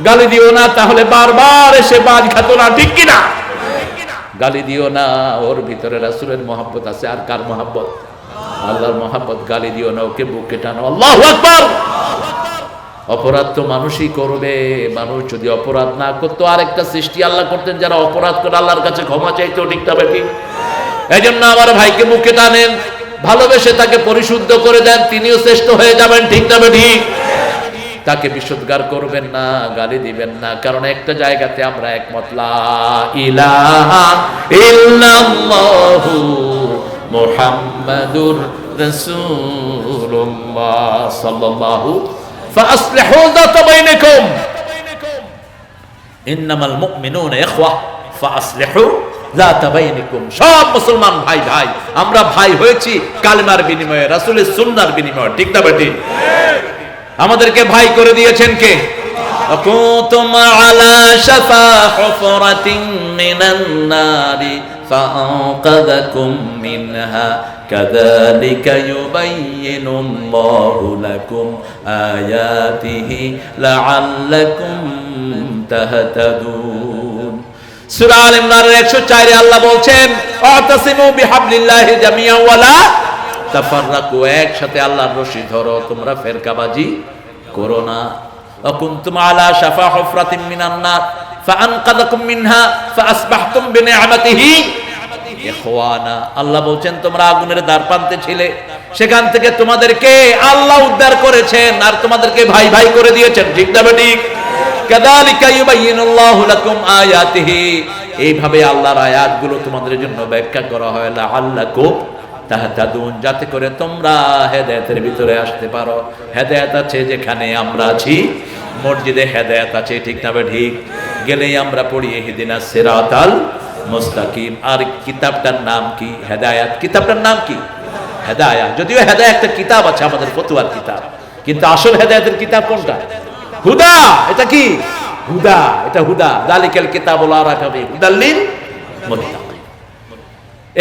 Speaker 1: গালি দিও না। তাহলে বারবার এসে বাজ খাতো না, ঠিক কিনা? গালি দিও না, ওর ভিতরে রাসূলের মহব্বত আছে। আর কার মহব্বত? আল্লাহর মহব্বত। গালি দিও না, ওকে বুকে টানো। আল্লাহু আকবার। অপরাধ তো মানুষই করবে। মানুষ যদি অপরাধ না করতো, আরেকটা সৃষ্টি আল্লাহ করতেন যারা অপরাধ করে আল্লাহর কাছে ক্ষমা চাইতো, ঠিক না ঠিক? এই জন্য আমার ভাইকে বুকে টানেন, ভালোবেসে তাকে পরিশুদ্ধ করে দেন, তিনিও শ্রেষ্ঠ হয়ে যাবেন, ঠিক না ঠিক? তাকে বিশুদ্ধগার করবেন না, গালি দিবেন না, কারণ একটা জায়গাতে আমরা একমত, লা ইলাহা ইল্লাল্লাহু মুহাম্মাদুর রাসূলুল্লাহ সাল্লাল্লাহু ফাসলিহু যাতা বাইনাকুম ইন্নামাল মুমিনুনা ইখওয়া ফাসলিহু যাতা বাইনাকুম। সব মুসলমান ভাই ভাই, আমরা ভাই হয়েছি কালেমার বিনিময়ে, রাসূলের সুন্নাহর বিনিময়ে, ঠিক না ঠিক? আমাদেরকে ভাই করে দিয়েছেন কে? কুনতুম আলা শাফা হুফরাতিন মিনান নারি ফাআনকাযাকুম মিনহা কাযালিকা ইউবাইয়িনুল্লাহু লাকুম আয়াতিহি লাআল্লাকুম তাহতাদুন। সূরা আল ইমরানের 104 এ আল্লাহ বলছেন, আতাসিমু বিহাবলিল্লাহি জামিআন ওয়া লা তাফাররাকু, একসাথে আল্লাহর রশি ধরো, তোমরা ফেরকাবাজি করো না। কুনতুম আলা শাফা হুফরাতিন মিনান নার ফাআনকাযাকুম মিনহা ফাআসবাহতুম বিনিআমাতিহি ইখওয়ানা। আল্লাহ বলছেন তোমরা আগুনের দ্বারপ্রান্তে ছিলে, সেখান থেকে তোমাদেরকে আল্লাহ উদ্ধার করেছেন আর তোমাদেরকে ভাই ভাই করে দিয়েছেন, ঠিক না ঠিক? কাযালিকা ইউবাইয়িনুল্লাহু লাকুম আয়াতিহি, এইভাবে আল্লাহর আয়াতগুলো তোমাদের জন্য ব্যাখ্যা করা হয়, লাআল্লাকুম তাহতাদুন, যাতে করে তোমরা হেদায়েতের ভিতরে আসতে পারো। হেদায়েত আছে যেখানে আমরা আছি, মসজিদে হেদায়েত আছে, ঠিক না ঠিক? গেলেই আমরা পড়ি ইহদিনাস সিরাতাল মুস্তাকিম। আর কিতাবটার নাম কি? হেদায়েত। কিতাবটার নাম কি? হেদায়েত। যদিও হেদায়েত একটা কিতাব আছে, আমাদের ফতোয়ার কিতাব, কিন্তু আসল হেদায়েতের কিতাব কোনটা? হুদা। এটা কি? হুদা। এটা হুদা। যালিকাল কিতাবুল লা রাইবা ফীহি হুদাল লিল মুত্তাকিন।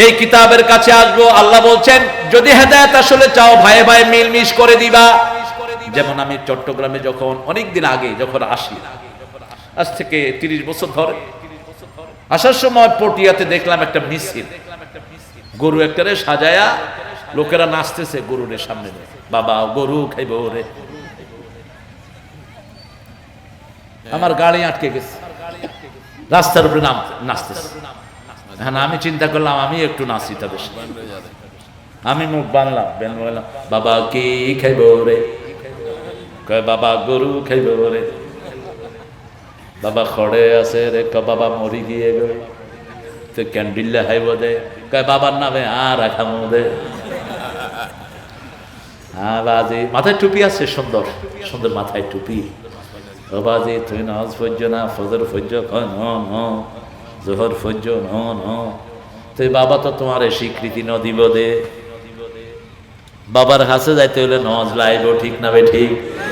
Speaker 1: এই কিতাবের কাছে আসবো, আল্লাহ বলছেন যদি হেদায়েত আসলে চাও, ভাই ভাই মিলমিশ করে দিবা। যেমন আমি চট্টগ্রামে যখন অনেকদিন আগে যখন আসি, আজ থেকে 30 বছর ধরে, আসার সময় পটিয়াতে দেখলাম একটা মিছিল, গরু একটারে সাজায়া লোকেরা নাচতেছে গরুরের সামনে, বাবা গরু খাইব রে। আমার গাড়ি আটকে গেছে, রাস্তার উপরে নাচতেছে। হ্যাঁ, আমি চিন্তা করলাম আমি একটু নাচি তাদের সাথে। আমি মুখ বানলাম, বাবা কি খাইব রে? কয় বাবা গরু খাইব রে। বাবা খড়ে আছে রে। বাবা মরি গিয়ে গে তো ক্যান্ডিল্লা খাইব দে। কয় বাবার নামে আর খামো দে। হ্যাঁ বাজি, মাথায় টুপি আছে, সুন্দর সুন্দর মাথায় টুপি। ও বাজি তুই নামাজ পড়ছ না, ফজর পড়ছ, কয় ন ন, জোহর পড়ছ ন ন। তুই বাবা তো তোমার স্বীকৃতি ন দিব দে, বাবার কাছে যাইতে হলে নজ লাইব, ঠিক না বে ঠিক?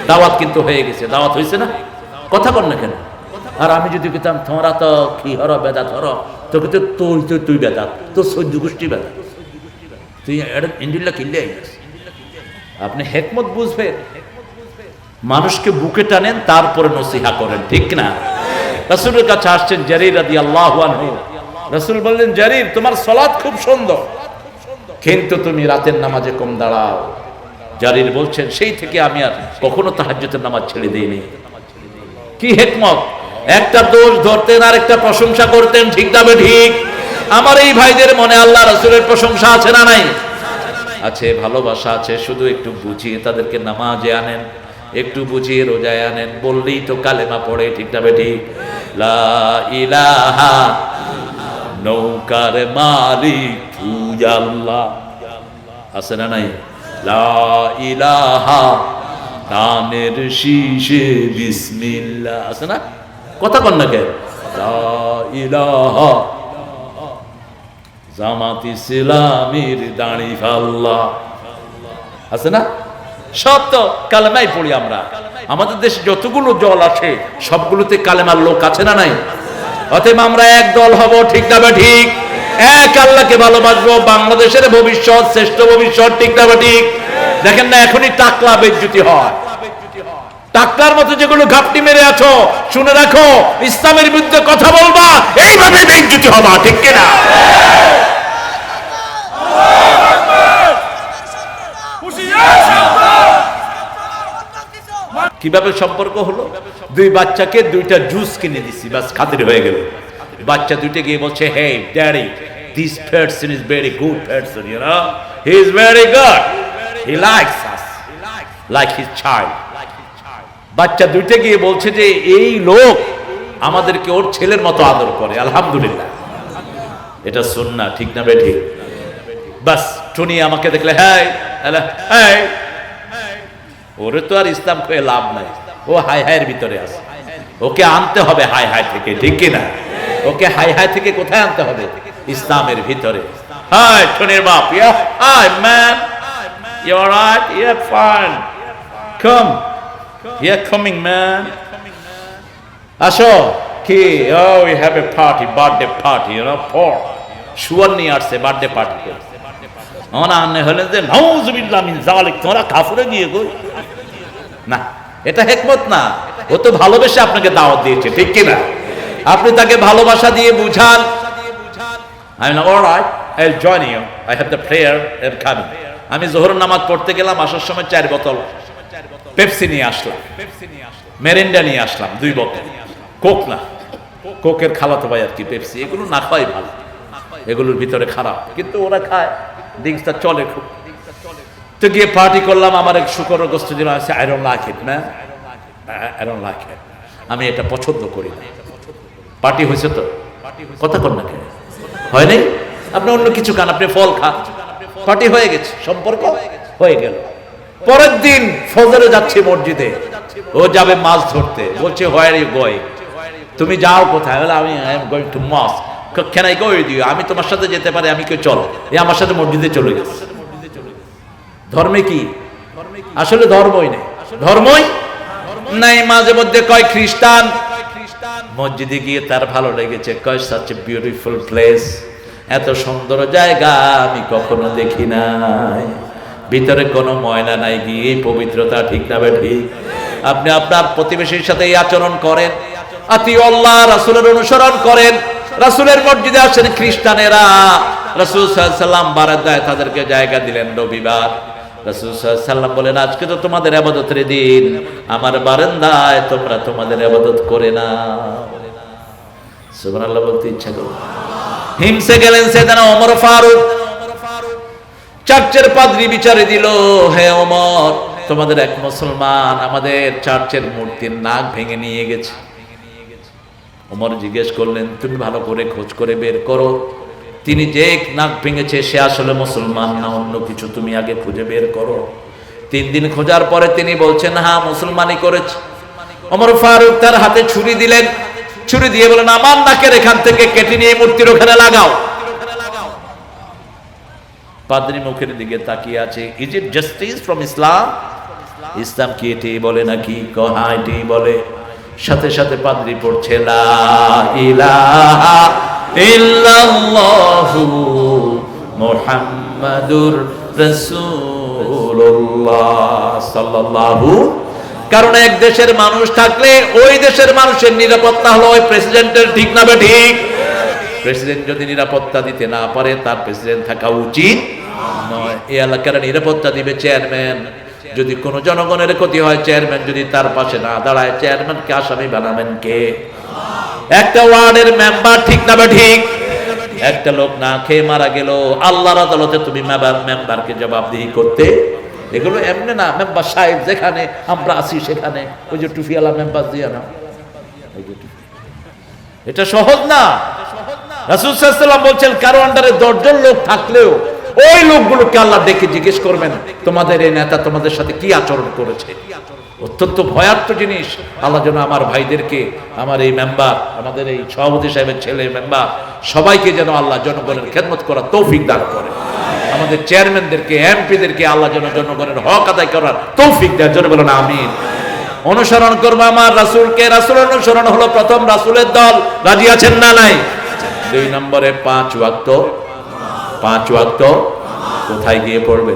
Speaker 1: দাওয়াত কিন্তু হয়ে গেছে, দাওয়াত হয়েছে না? কথা কর না কেন? আর আমি যদি কইতাম তোমরা তো কি হর বেদাত হর, তোকে তো তুই বেদাত, তোর সহ্য গোষ্ঠী বেদাত, তুই ইন্ডিল্লা কিনলে। আপনি হেকমত বুঝবেন, মানুষকে বুকে টানেন, তারপরে নসিহা করেন, ঠিক না? রাসূলের কাছে আসছেন জারীর রাদিয়াল্লাহু আনহু। রাসূল বললেন, জারীর তোমার সালাত খুব সুন্দর, কিন্তু তুমি রাতের নামাজে কম দাঁড়াও। জারীর বলছেন, সেই থেকে আমি আর কখনো তাহাজ্জুদের নামাজ ছেড়ে দেইনি। কি হিকমত! একটা দোষ ধরতেন আর একটা প্রশংসা করতেন, ঠিক না বে ঠিক? আমার এই ভাইদের মনে আল্লাহ রাসূলের প্রশংসা আছে না নাই? আছে, ভালোবাসা আছে। শুধু একটু বুঝিয়ে তাদেরকে নামাজে আনেন, একটু বুঝিয়ে রোজায় আনেন, বললেই তো কালেমা পড়ে, ঠিক না বে ঠিক? লা ইলাহা, নৌকার মালিক তুই আল্লাহ, আছে না নাই? লা ইলাহা, দানের শীষে বিসমিল্লাহ, আছে না? কথা কন না কেন? লা ইলাহা, জামাত ইসলামীর দাড়ি ফাল্লা, আছে না? সব তো কালেমাই পড়ি আমরা। আমাদের দেশে যতগুলো দল আছে সবগুলোতে কালেমার লোক আছে না নাই? অতএব আমরা এক দল হব, ঠিক না বে ঠিক? এক আল্লাহকে ভালোবাসবো, বাংলাদেশের ভবিষ্যৎ, শ্রেষ্ঠ ভবিষ্যৎ, ঠিক না বে ঠিক? দেখেন না এখনই টাকলা বেজ্জতি হয়, টাকলার মতো যেগুলো ঘাপটি মেরে আছো, শুনে রাখো, ইসলামের বিরুদ্ধে কথা বলবা, এইভাবে বেজ্জতি হবা, ঠিক কিনা? কিভাবে সম্পর্ক হলো? দুই বাচ্চাকে দুইটা জুস কিনে দিছি, বাস খাতির হয়ে গেল। বাচ্চা দুইটা গিয়ে বলছে, hey daddy, this person is very good person, you know, he is very good, he likes us like his child. বাচ্চা দুইটা গিয়ে বলছে যে এই লোক আমাদেরকে ওর ছেলের মতো আদর করে, আলহামদুলিল্লাহ। এটা সুন্নাহ, ঠিক না বে ঠিক? বাস টুনি আমাকে দেখলে হ্যাঁ হ্যাঁ, ওরে তো আর ইসলাম খেয়ে লাভ নাই, ও হাই হাইয়ের ভিতরে আছে, ওকে আনতে হবে হাই হাই থেকে, ঠিক কিনা? ওকে হাই হাই থেকে কোথায় আনতে হবে? ইসলামের ভিতরে। হাই টুনির বাপ, yeah hi man, you alright? Yeah fine, come, yeah coming man, আসো। কি? Oh we have a party, birthday party, you know, for sure নিয়ে আসছে বার্থডে পার্টি করে। ওনা আনে হলেন যে নাউযুবিল্লাহ মিন যালিক, তোমরা কাফিরে গিয়ে কই না, এটা হিকমত না। ও তো ভালোবেসে আপনাকে দাওয়াত দিয়েছে, ঠিক কি না? আপনি তাকে ভালোবাসা দিয়ে বুঝান, I am alright, I will join you, I have the prayer and coming. আমি যোহরের নামাজ পড়তে গেলাম, আসার সময় 4 বোতল পেপসি নিয়ে আসলাম, মেরিন্ডা নিয়ে আসলাম 2 বোতল, কোক না, কোকের খালাতো ভাই আর কি পেপসি, এগুলো না খাওয়াই ভালো, এগুলোর ভিতরে খারাপ, কিন্তু ওরা খায়, ড্রিঙ্কসটা চলে খুব। তো গিয়ে পার্টি করলাম, আমার এক শুকর গোস্ত দিন আছে, I don't like it man, I don't like it, আমি এটা পছন্দ করি না। পার্টি হয়েছে তো, কথা কর না কেন? হয় নাই? আপনি অন্য কিছু খান, আপনি ফল খান, পার্টি হয়ে গেছে, সম্পর্ক হয়ে গেল। পরের দিন ফজরে যাচ্ছে মসজিদে, ও যাবে মাছ ধরতে, বলছে হোয়ার ইউ গোয়িং, তুমি যাও কোথায়? বলে আমি I am going to mosque. Can I go with you? আমি তোমার সাথে যেতে পারি, আমি কেউ চলো। এ আমার সাথে মসজিদে চলে গেছে। ধর্মে কি? আসলে ধর্মই নেই, ধর্মই নাই। মাঝে মধ্যে কয় খ্রিস্টান, মসজিদে গিয়ে তার ভালো লেগেছে, কয় সাচ এ বিউটিফুল প্লেস, এত সুন্দর জায়গা আমি কখনো দেখি নাই, ভিতরে কোনো ময়লা নাই, গিয়ে পবিত্রতা, ঠিক না বে ঠিক? আপনি আপনার প্রতিবেশীর সাথে এই আচরণ করেন, আতিউল্লাহ, রাসূলের অনুসরণ করেন। রাসূলের মসজিদে আসেন খ্রিস্টানেরা, রাসূল সাল্লাল্লাহু আলাইহি ওয়াসাল্লাম বারান্দায় তাদেরকে জায়গা দিলেন রবিবার। রাসূল সাল্লাল্লাহু আলাইহি ওয়াসাল্লাম বলেন, আজকে তো তোমাদের ইবাদতের দিন, আমার বারান্দায় তোমরা তোমাদের ইবাদত করে না। সুবহানাল্লাহ বলতে ইচ্ছা করে। হিমসে গেলেন সাইয়েদনা ওমর ফারুক, চার্চের পাদ্রী বিচারে দিল, হে ওমর, তোমাদের এক মুসলমান আমাদের চার্চের মূর্তির নাক ভেঙে নিয়ে গেছে। ওমর জিজ্ঞেস করলেন, তুমি ভালো করে খোঁজ করে বের করো, তিনি যে নাক ভেঙেছে সে আসলে মুসলমান না অন্য কিছু, তুমি আগে খুঁজে বের করো। 3 দিন খোঁজার পরে তিনি বলছেন, হ্যাঁ মুসলমানই করেছে। ওমর ফারুক তার হাতে ছুরি দিলেন, ছুরি দিয়ে বলেন আমার নাকের এখান থেকে কেটে নিয়ে মূর্তির ওখানে লাগাও। পাদ্রী মুখের দিকে তাকিয়ে আছে। ইজ ইট জাস্টিস ফ্রম ইসলাম? ইসলাম কি এটাই বলে নাকি? হ্যাঁ এটাই বলে। সাথে সাথে পাদ্রী পড়ছে লা ইলাহা ইল্লাল্লাহু মুহাম্মাদুর রাসূলুল্লাহ সাল্লাল্লাহু। কারণ এক দেশের মানুষ থাকলে ওই দেশের মানুষের নিরাপত্তা হলো ওই প্রেসিডেন্টের, ঠিক না বে ঠিক? প্রেসিডেন্ট যদি নিরাপত্তা দিতে না পারে তার প্রেসিডেন্ট থাকা উচিত নয়। এই এলাকার নিরাপত্তা দিবে চেয়ারম্যান। যদি কোনো জনগণের ক্ষতি হয়, চেয়ারম্যান যদি তার পাশে না দাঁড়ায়, চেয়ারম্যানকে আসামি বানাবেন কে? একটা ওয়ার্ডের মেম্বার, ঠিক না বে ঠিক? একটা লোক না খেয়ে মারা গেল, আল্লাহর আদালতে তুমি মেম্বারকে জবাবদিহি করতে। এগুলো এমনি না মেম্বার সাহেব যেখানে আমরা আছি সেখানে ওই যে টুফিওয়ালা মেম্বার দিয়ে না, এটা সহজ না। রাসূল সাল্লাল্লাহু আলাইহি ওয়াসাল্লাম বলছেন কারো আন্ডারে 10 জন লোক থাকলেও ওই লোকগুলোকে আল্লাহ ডেকে জিজ্ঞেস করবেন তোমাদের এই নেতা তোমাদের সাথে কি আচরণ করেছে। অত্যন্ত ভয়ার্থ জিনিস। আল্লাহ যেন আমার ভাইদেরকে, আমার এই মেম্বার, আমাদের এই সভাপতি সাহেবের ছেলে মেম্বার, সবাইকে যেন আল্লাহ জনগণের খেদমত করার তৌফিক দান করে। আমাদের চেয়ারম্যানদেরকে, এমপিদেরকে আল্লাহ যেন জনগণের হক আদায় করার তৌফিক দেয়। জন্য বলেন আমিন। অনুসরণ করবো আমার রাসূলকে। রাসূলের অনুসরণ হলো প্রথম রাসূলের দল। রাজি আছেন না নাই? 2 নম্বরে 5 ওয়াক্ত। 5 ওয়াক্ত কোথায় গিয়ে পড়বে?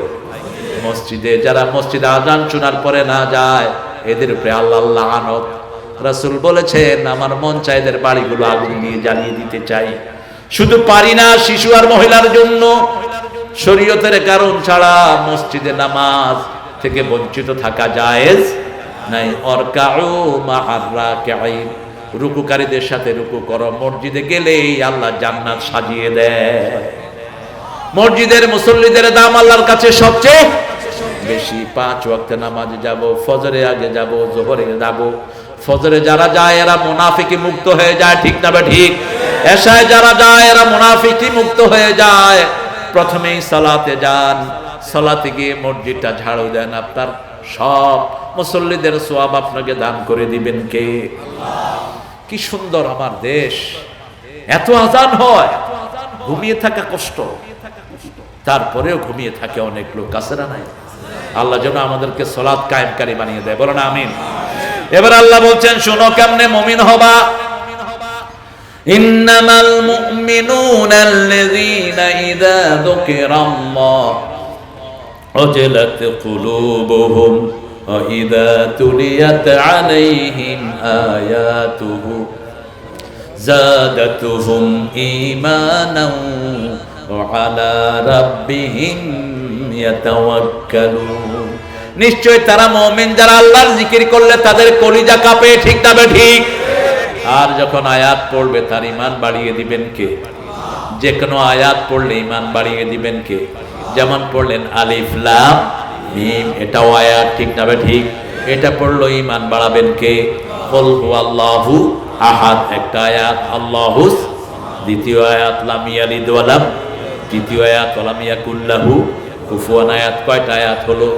Speaker 1: মসজিদে। যারা মসজিদে আযান শোনার পরে না যায় এদের উপরে আল্লাহর লানত। রাসূল বলেছেন আমার মন চায় এদের বাড়িগুলো আগুন দিয়ে জ্বালিয়ে দিতে চাই। শুধু পারি না, শিশু আর মহিলার জন্য শরীয়তের কারণ ছাড়া মসজিদে নামাজ থেকে বঞ্চিত থাকা জায়েজ নাই। অরকাউ মা'আর রাকিঈন, রুকুকারীদের সাথে রুকু করো। মসজিদে গেলেই আল্লাহ জান্নাত সাজিয়ে দেয়। মসজিদের মুসল্লিদের দাম আল্লাহর কাছে সবচেয়ে বেশি। 5 ওয়াক্তে নামাজে যাব, ফজরে আগে যাব, যোহরে যাব। ফজরে যারা যায় এরা মুনাফিকি মুক্ত হয়ে যায়, ঠিক না বে ঠিক? এশায় যারা যায় এরা মুনাফিকি মুক্ত হয়ে যায়। প্রথমেই সালাতে যান, সালাতে গিয়ে মসজিদটা ঝাড়ু দেন, আপনার সব মুসল্লিদের সওয়াব আপনাকে দান করে দিবেন কে? কি সুন্দর আমার দেশ। এত আজান হয়, ঘুমিয়ে থাকা কষ্ট, তারপরেও ঘুমিয়ে থাকে অনেক লোক, আছে না নাই? আল্লাহ যেন আমাদেরকে সালাত কায়েমকারী বানিয়ে দেয়। বলেন আমিন। এবার আল্লাহ বলছেন শোনো কেমনে মুমিন হবা। ইন্নামাল মুমিনুনা আল্লাযীনা ইযা যুকিরাল্লাহ ওয়াজিলাত কুলুবুহুম ওয়া ইযা তুলিয়াত আলাইহিম আয়াতুহু যাদাতুহুম ঈমানাও ওয়া আলা রাব্বিহিম ইয়াতাওয়াক্কালুন। নিশ্চয় তারা মুমিন যারা আল্লাহর জিকির করলে তাদের কলিজা কাঁপে, ঠিক না বে ঠিক? আর যখন আয়াত পড়বে তার ঈমান বাড়িয়ে দিবেন কে? যে কোনো আয়াত পড়লে ঈমান বাড়িয়ে দিবেন কে? যেমন পড়লেন আলিফ লাম মিম, এটাও আয়াত, ঠিক না বে ঠিক? এটা পড়লো ঈমান বাড়াবেন কে? কুল হুয়াল্লাহু আহাদ একটা আয়াত, আল্লাহুস দ্বিতীয় আয়াত, লাম ইয়ালিদ ওয়া লাম তৃতীয় আয়াত, ওয়া লাম ইয়াকুল লাহু কুফুয়ান আয়াত। কয়টা আয়াত হলো?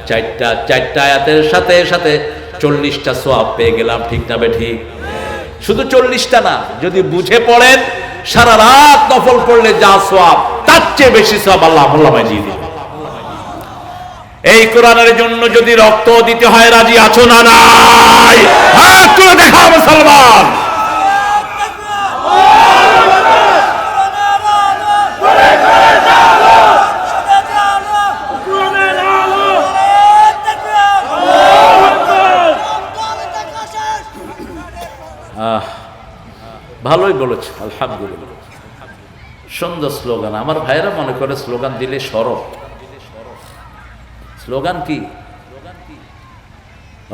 Speaker 1: 4টা। 4টা আয়াতের সাথে সাথে 40টা সওয়াব পেয়ে গেলাম, ঠিক না বে ঠিক? শুধু 40টা না, যদি বুঝে পড়েন সারা রাত নফল পড়লে যা সওয়াব তার চেয়ে বেশি সওয়াব আল্লাহ আমলনামায় দিয়ে দিবেন। এই কোরআনের জন্য যদি রক্ত দিতে হয় রাজি আছো না নাই? হাত তুলে দেখাও মুসলমান। ভালোই বলেছে, আলহামদুলিল্লাহ। সুন্দর স্লোগান। আমার ভাইরা মনে করে স্লোগান দিলে সরব। স্লোগান কি?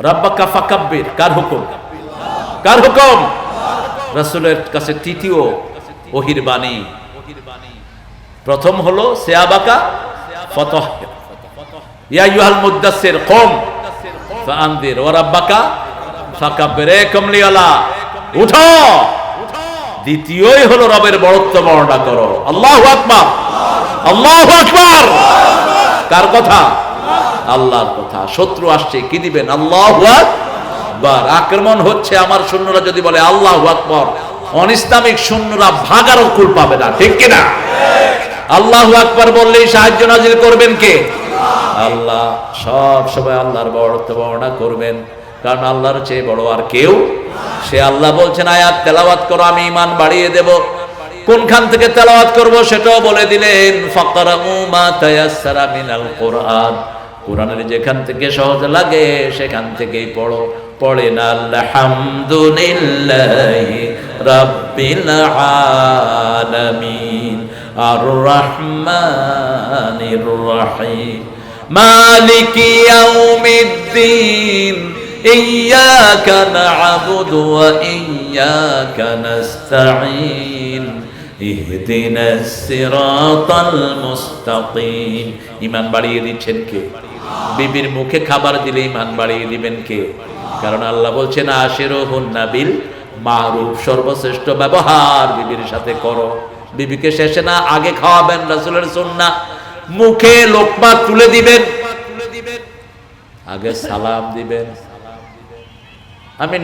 Speaker 1: রাব্বাকা ফাকাব্বির। কার হুকুম? কার হুকুম? রাসূলের কাছে তৃতীয় ওহীর বাণী। প্রথম হলো সিয়াবাকা ফাতাহহির, ইয়া আইয়ুহাল মুদ্দাসসির কুম ফাআনদির ওয়া রাব্বাকা ফাকাব্বির। এ কমলিওয়ালা উঠো। দ্বিতীয়ই হলো রবের বড়ত্ব বর্ণনা করো। আল্লাহু আকবার, আল্লাহু আকবার। কার কথা? আল্লাহর কথা। শত্রু আসছে কি দিবেন? আল্লাহু আকবার। আকবার, আক্রমণ হচ্ছে। আমার সৈন্যরা যদি বলে আল্লাহু আকবার, অনিসলামিক সৈন্যরা ভাগারও কুল পাবে না, ঠিক কিনা? আল্লাহু আকবার বললেই সাহায্য নাজিল করবেন কে? আল্লাহ। সব সময় আল্লাহর বড়ত্ব বর্ণনা করবেন, কারণ আল্লাহর চেয়ে বড় আর কেউ। সে আল্লাহ বলছেন আয়াত তেলাওয়াত করো, আমি ঈমান বাড়িয়ে দেব। কোনখান থেকে তেলাওয়াত করব সেটাও বলে দিলেন, ফাকরাউ মা তায়াসসারা মিনাল কুরআন, কোরআনের যেখান থেকে সহজ লাগে সেখান থেকেই পড়ো। পড়েন আলহামদুলিল্লাহি রাব্বিল আলামিন আর রহমানির রহিম মালিকি ইয়াউমিদ্দিন ইয়্যাকা না'বুদু ওয়া ইয়্যাকা নাস্তাঈন ইহদিনাস সিরাতাল মুস্তাকিম। ঈমান বাড়িয়ে দিচ্ছেন কে? বিবির মুখে খাবার দিলে ঈমান বাড়িয়ে দিবেন কে? কারণ আল্লাহ বলছেন আশিরুহুন্না বিল মারুফ, সর্বশ্রেষ্ঠ ব্যবহার বিবির সাথে করো। বিবিকে শেষে না আগে খাওয়াবেন, রাসূলের সুন্নাহ। মুখে লোকমা তুলে দিবেন, আগে সালাম দিবেন। আমি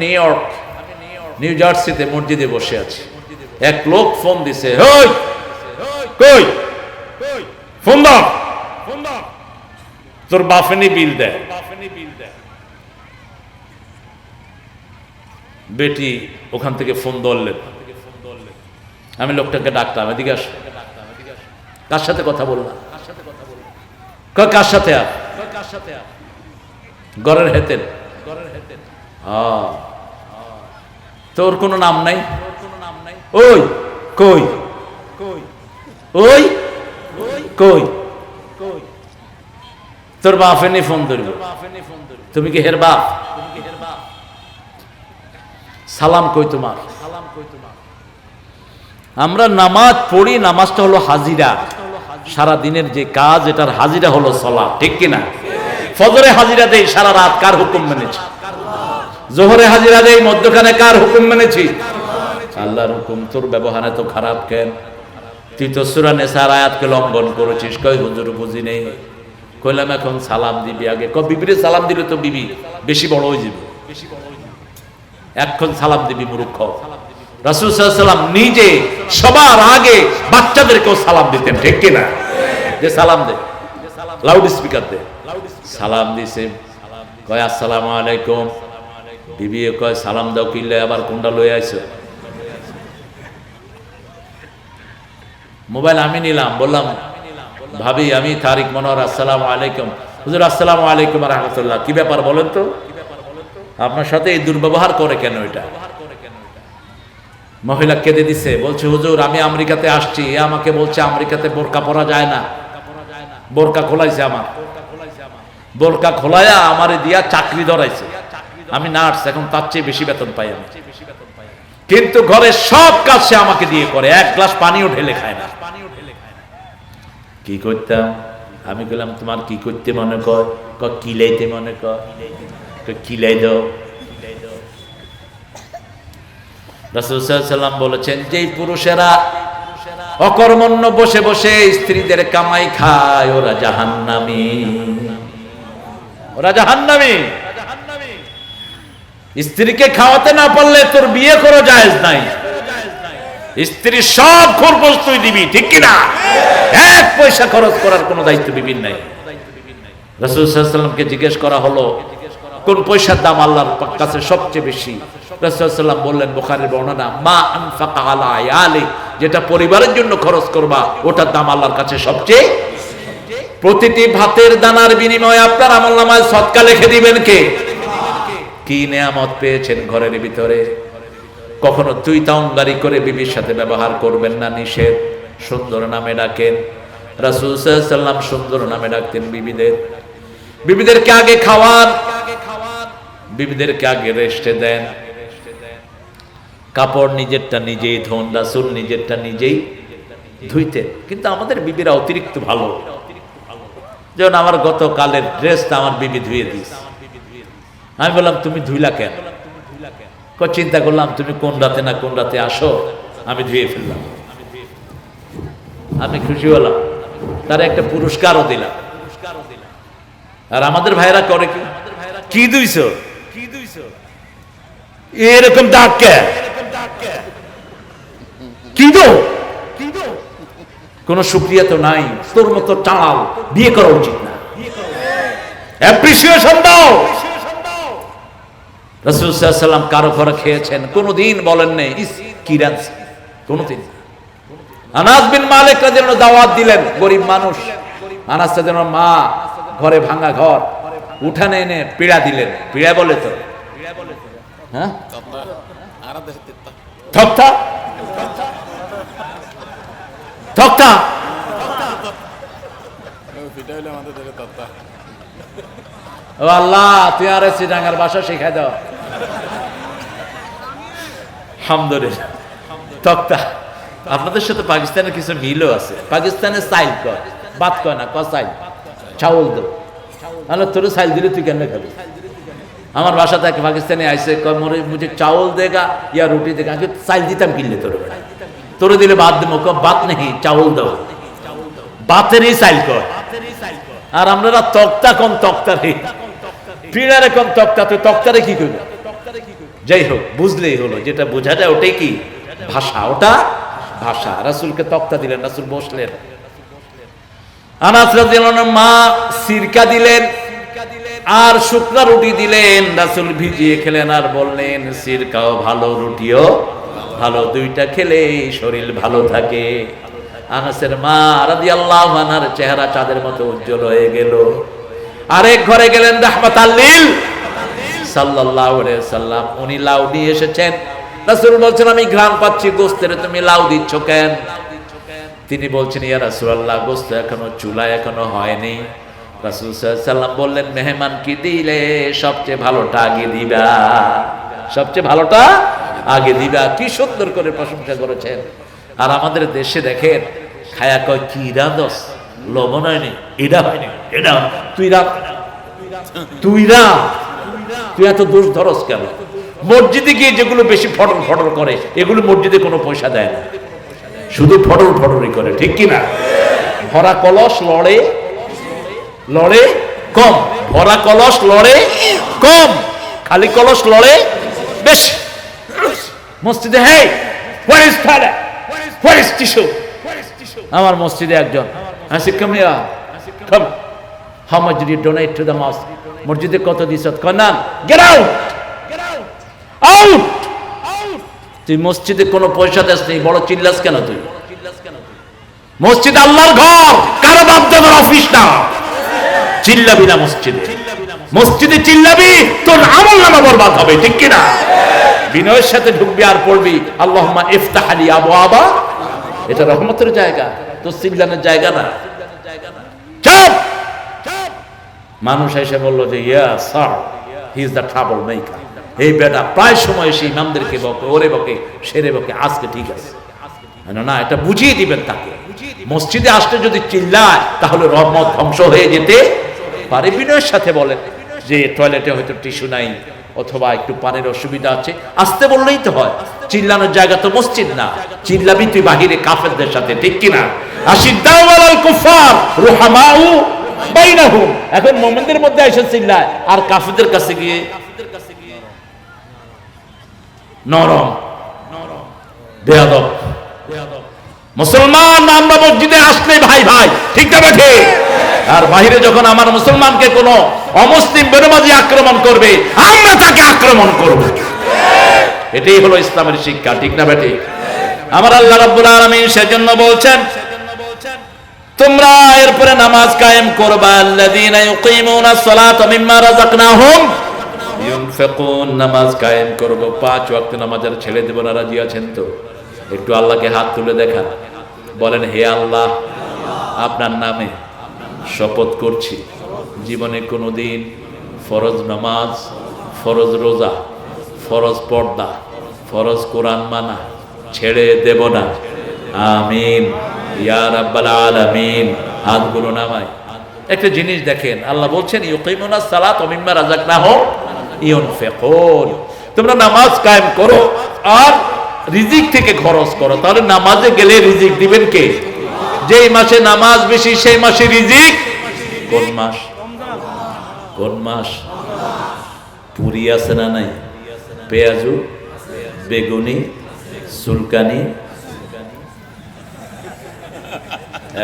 Speaker 1: নিউ জার্সিতে মসজিদে বসে আছি, এক লোক ফোন দিছে, কই ফোন দাও, তোর বাফেনি বিল দেয়। বেটি ওখান থেকে ফোন ধরলেন, আমি লোকটাকে ডাকলাম, এদিকে আস। কার সাথে কথা বললাম? কার সাথে? ঘরের হেতেন। তোর কোনো নাম নাই? ওই কই ওই কই তোর বাপেনি ফোন ধরবে, তুমি কি হের বাপ? সালাম কই তোমার? আমরা নামাজ পড়ি, নামাজটা হলো হাজিরা, সারা দিনের যে কাজ এটার হাজিরা হলো সালাত, ঠিক কিনা? ফজরে হাজিরা দেই, সারা রাত কার হুকুম মেনেছি? জোহরে হাজিরা দেই, মধ্যখানে কার হুকুম মেনেছি? আল্লাহর হুকুম। তোর ব্যবহার এত খারাপ কেন? তুই তো সূরা নিসার আয়াতকে লঙ্ঘন করেছিস। কই হুজুর বুঝি নেই। কইলাম এখন সালাম দিবি আগে। বিবিরে সালাম দিলে তো বিবি বেশি বড় হয়ে যাবে, এখন সালাম দিবি মূর্খ। রাসূল সাল্লাল্লাহু আলাইহি ওয়াসাল্লাম নিজে সবার আগে বাচ্চাদেরকেও সালাম দিতেন, ঠিক কিনা? যে সালাম দে, লাউড স্পিকার দে। সালাম দিছে, কয় আসসালামু আলাইকুম। বিবি কয় সালাম দাও কিলে, আবার কোনটা লই আইছো? মোবাইল আমি নিলাম, বললাম ভাবি আমি তারিক মনোয়ার, আসসালামু আলাইকুম। হুজুর আসসালামু আলাইকুম ওয়া রাহমাতুল্লাহ। কি ব্যাপার বলেন তো, আপনার সাথে এই দুর্ব্যবহার করে কেন? এটা মহিলা কেঁদে দিছে, বলছে হুজুর আমি আমেরিকাতে আসছি, আমাকে বলছে আমেরিকাতে বোরকা পরা যায় না। বোরকা খোলাইছে, আমার বোরকা খোলায়া আমারে দিয়া চাকরি ধরাইছে। আমি নার্স, এখন তার চেয়ে বেশি বেতন পাই আমি, কিন্তু ঘরে সব কাজ সে আমাকে দিয়ে করে, এক গ্লাস পানিও ঢেলে খায় না। কি করতাম? আমি বললাম তোমার কি করতে মনে কর? কিলাইতে মনে কর, কিলাই দাও। রাসূল সাল্লাল্লাহু আলাইহি ওয়াসাল্লাম বলেছেন, যেই পুরুষেরা অকর্মণ্য বসে বসে স্ত্রীদের কামাই খায় ওরা জাহান্নামী, ওরা জাহান্নামী। স্ত্রীকে খাওয়াতে না পারলে তোর বিয়ে করা জায়েজ নাই। স্ত্রী সব খরচ তুই দিবি, ঠিক কিনা? এক পয়সা খরচ করার কোনো দায়িত্ব বিবির নাই। রাসূল সাল্লাল্লাহু আলাইহি ওয়াসাল্লামকে জিজ্ঞেস করা হলো কোন পয়সার দাম আল্লাহর কাছে সবচেয়ে বেশি? রাসূল সাল্লাল্লাহু আলাইহি ওয়াসাল্লাম বললেন, বুখারীর বর্ণনা, মা আনফাকা আলা আয়ালি, যেটা পরিবারের জন্য খরচ করবা ওটার দাম আল্লাহর কাছে সবচেয়ে। প্রতিটি ভাতের দানার বিনিময়ে আপনার আমলনামায় সদকা লিখে দিবেন কে? কি নিয়ামত পেয়েছেন ঘরের ভিতরে। কখনো তুই তাওঙ্গারি করে বিবির সাথে ব্যবহার করবেন না, নিষেধ। সুন্দর নামে ডাকেন। রাসূল সাল্লাল্লাহু আলাইহি ওয়াসাল্লাম সুন্দর নামে ডাকতেন বিবিদের। বিবিদেরকে আগে খাওয়ান, বিবিদেরকে আগে রেস্টে দেন। কাপড় নিজেরটা নিজেই ধোন, রাসূল নিজেরটা নিজেই ধুইতেন। কিন্তু আমাদের বিবিরা অতিরিক্ত ভালো। যেমন আমার গতকালের ড্রেসটা আমার বিবি ধুয়ে দিস। আমি বললাম তুমি ধুইলা কেন? চিন্তা করলাম তুমি কোন রাতে না কোন রাতে আসো, আমি ধুয়ে ফেললাম। আমি খুশি হলাম, তার একটা পুরস্কারও দিলাম। আর আমাদের ভাইরা করে কি, কি দুইছো এরকম দাগ কে? কি দো? কোন শুকরিয়া তো নাই। তোর মতো চালাল বিয়ে করা উচিত না। অ্যাপ্রিসিয়েশন দাও। রাসূল সাল্লাল্লাহু আলাইহি ওয়াসাল্লাম কারো ঘরে খেয়েছেন, কোনদিন বলেন নাই ইস কি রাঁধছে, কোনদিন। আনাস বিন মালিক রাদিয়াল্লাহু আনহু দাওয়াত দিলেন, গরিব মানুষ। আনাস রাদিয়াল্লাহু মা ঘরে ভাঙা ঘর, উঠানে এনে পিড়া দিলেন। পিড়া বলে তো, হ্যাঁ থকতা, থকতা ও আল্লাহ, তুই আর চিটাঙ্গার ভাষা শিখাই দাও। আলহামদুলিল্লাহ। তক্তা। আপনাদের সাথে পাকিস্তানের কিছু মিলও আছে। পাকিস্তানে সাইল কয়, বাত কয় না, কয় সাইল, চাউল দো। তাহলে তোর সাইল দিলে তুই কেন খাবি? আমার বাসা থেকে পাকিস্তানে আইসে, কয় মোরে মুঝে চাউল দেগা ইয়া রুটি দেগা। আমি সাইল দিতাম কিনলে তোর বেড়া, তোরে দিলে বাদ দেবো। বাত নেই, চাউল দাও। বাতেরই সাইল কয়। আর আমরা তক্তা কোন তক্তা রে, পিড়ারে কোন তক্তা, তুই তক্তারে কি করবি? যাই হোক, বুঝলেই হলো, যেটা বোঝা যায় ওটাই কি ভাষা, ওটা ভাষা। রাসূলকে তক্তা দিলেন, রাসূল বসলেন। আনাস রাদিয়াল্লাহু আনহু মা সিরকা দিলেন আর শুকনা রুটি দিলেন। রাসূল ভিজিয়ে খেলেন আর বললেন সিরকাও ভালো, রুটিও ভালো, দুইটা খেলে শরীর ভালো থাকে। আনাসের মা রাদিয়াল্লাহু আনহার চেহারা চাঁদের মতো উজ্জ্বল হয়ে গেল। আরেক ঘরে গেলেন রাহমাতাল লিল সাল্লাল্লাহু আলাইহি সাল্লাম, উনি লাউ নিয়ে এসেছেন। রাসূল বলছেন আমি ঘ্রাণ পাচ্ছি গোশতের, তুমি লাউ দিচ্ছ কেন? তিনি বলছেন ইয়া রাসূলুল্লাহ, গোশত এখনো চুলায় এখনো হয়নি। রাসূল সাল্লাল্লাহু আলাইহি সাল্লাম বললেন মেহমান কি দিলে সবচেয়ে ভালোটা আগে দিবা, সবচেয়ে ভালোটা আগে দিবা। কি সুন্দর করে প্রশংসা করেছেন। আর আমাদের দেশে দেখেন খায়া কয় কি রাঁধস, লবণ হয়নি, এটা হয়নি, এটা তুই রাঁধ, তুই রাঁধ, তুই এত দোষ ধরস কেন? মসজিদে গিয়ে যেগুলো বেশি ফটর ফটর করে এগুলো মসজিদে কোনো পয়সা দেয় না, শুধু ফটর ফটরই করে, ঠিক কিনা? ভরা কলস লড়ে, লড়ে কম, ভরা কলস লড়ে কম, খালি কলস লড়ে বেশি। মসজিদে হে where is toilet, where is tissue? আমার মসজিদে একজন আসি, come here, come, how much did you donate to the mosque? মসজিদে কত দিছত? Canaan get out, out. তুই মসজিদে কোনো পয়সা দেস নেই, বড় চিল্লাস কেন তুই? মসজিদ আল্লাহর ঘর, কারো বাপ দাদার অফিস না। চিল্লাবি না মসজিদে, মসজিদে চিল্লাবি তোর আমলনামা বরবাদ হবে, ঠিক কি না? বিনয়ের সাথে ঢুকবি আর পড়বি আল্লাহুম্মা ইফতাহ লি আবওয়াবা, এটা রহমতের জায়গা, তো চিল্লানোর জায়গা না। চুপ। মানুষ এসে বলল যে ইয়া sir, he is the trouble maker. এই বেটা প্রায় সময় এসে ইমামদেরকে বকে, ওরে বকে, সেরে বকে, আজকে ঠিক আছে না, এটা বুঝিয়ে দিবেন তাকে। মসজিদে আসতে যদি চিল্লায় তাহলে রহমত ধ্বংস হয়ে যেতে পারে। বিনয়ের সাথে বলেন যে টয়লেটে হয়তো টিস্যু নাই অথবা একটু পানির অসুবিধা আছে, আসতে বললেই তো হয়। চিল্লানোর জায়গা তো মসজিদ না, চিল্লাবি তুই বাহিরে কাফেরদের সাথে, ঠিক কিনা? আশিদ্দাউ আলাল কুফার রুহামাউ বাইনাহুম। এখন মুমিনদের মধ্যে এসে চিল্লায় আর কাফেরদের কাছে গিয়ে নরম, বেয়াদব। মুসলমান আমরা মসজিদে আসলে ভাই ভাই, ঠিক না বেঠে? আর বাইরে যখন আমার মুসলমানকে কোনো অমুসলিম বেরমাজি আক্রমণ করবে, আমরা তাকে আক্রমণ করব। এটাই হলো ইসলামের শিক্ষা, ঠিক না বেঠে? আমার আল্লাহ রাব্বুল আলামিন সেজন্য বলছেন তোমরা এরপরে নামাজ কায়েম করবা। আল্লাযীনা ইউকিমুনাস সালাতা মিম্মা রাযাকনাহুম ইউনফিকুন। নামাজ কায়েম করব, 5 ওয়াক্ত নামাজের ছেড়ে দেব না, রাজি আছেন তো? একটু আল্লাহকে হাত তুলে দেখান, বলেন হে আল্লাহ, আপনার নামে শপথ করছি জীবনে কোনোদিন ফরজ নামাজ, ফরজ রোজা, ফরজ পর্দা, ফরজ কোরআন মানা ছেড়ে দেব না। আমিন ইয়া রাব্বাল আলামিন। হাতগুলো নামায়। একটা জিনিস দেখেন, আল্লাহ বলছেন ইউকিমুনাস সালাতা মিম্মা রাযাকনাহুম ইউনফিকুন। তোমরা নামাজ কায়েম করো আর রিজিক থেকে খরচ করো। তাহলে নামাজে গেলে রিজিক দিবেন কে? যেই মাসে নামাজ বেশি সেই মাসে রিজিক। কোন মাস? কোন মাস? পুরি আছে না নাই? পেঁয়াজু, বেগুনি, সুলকানি।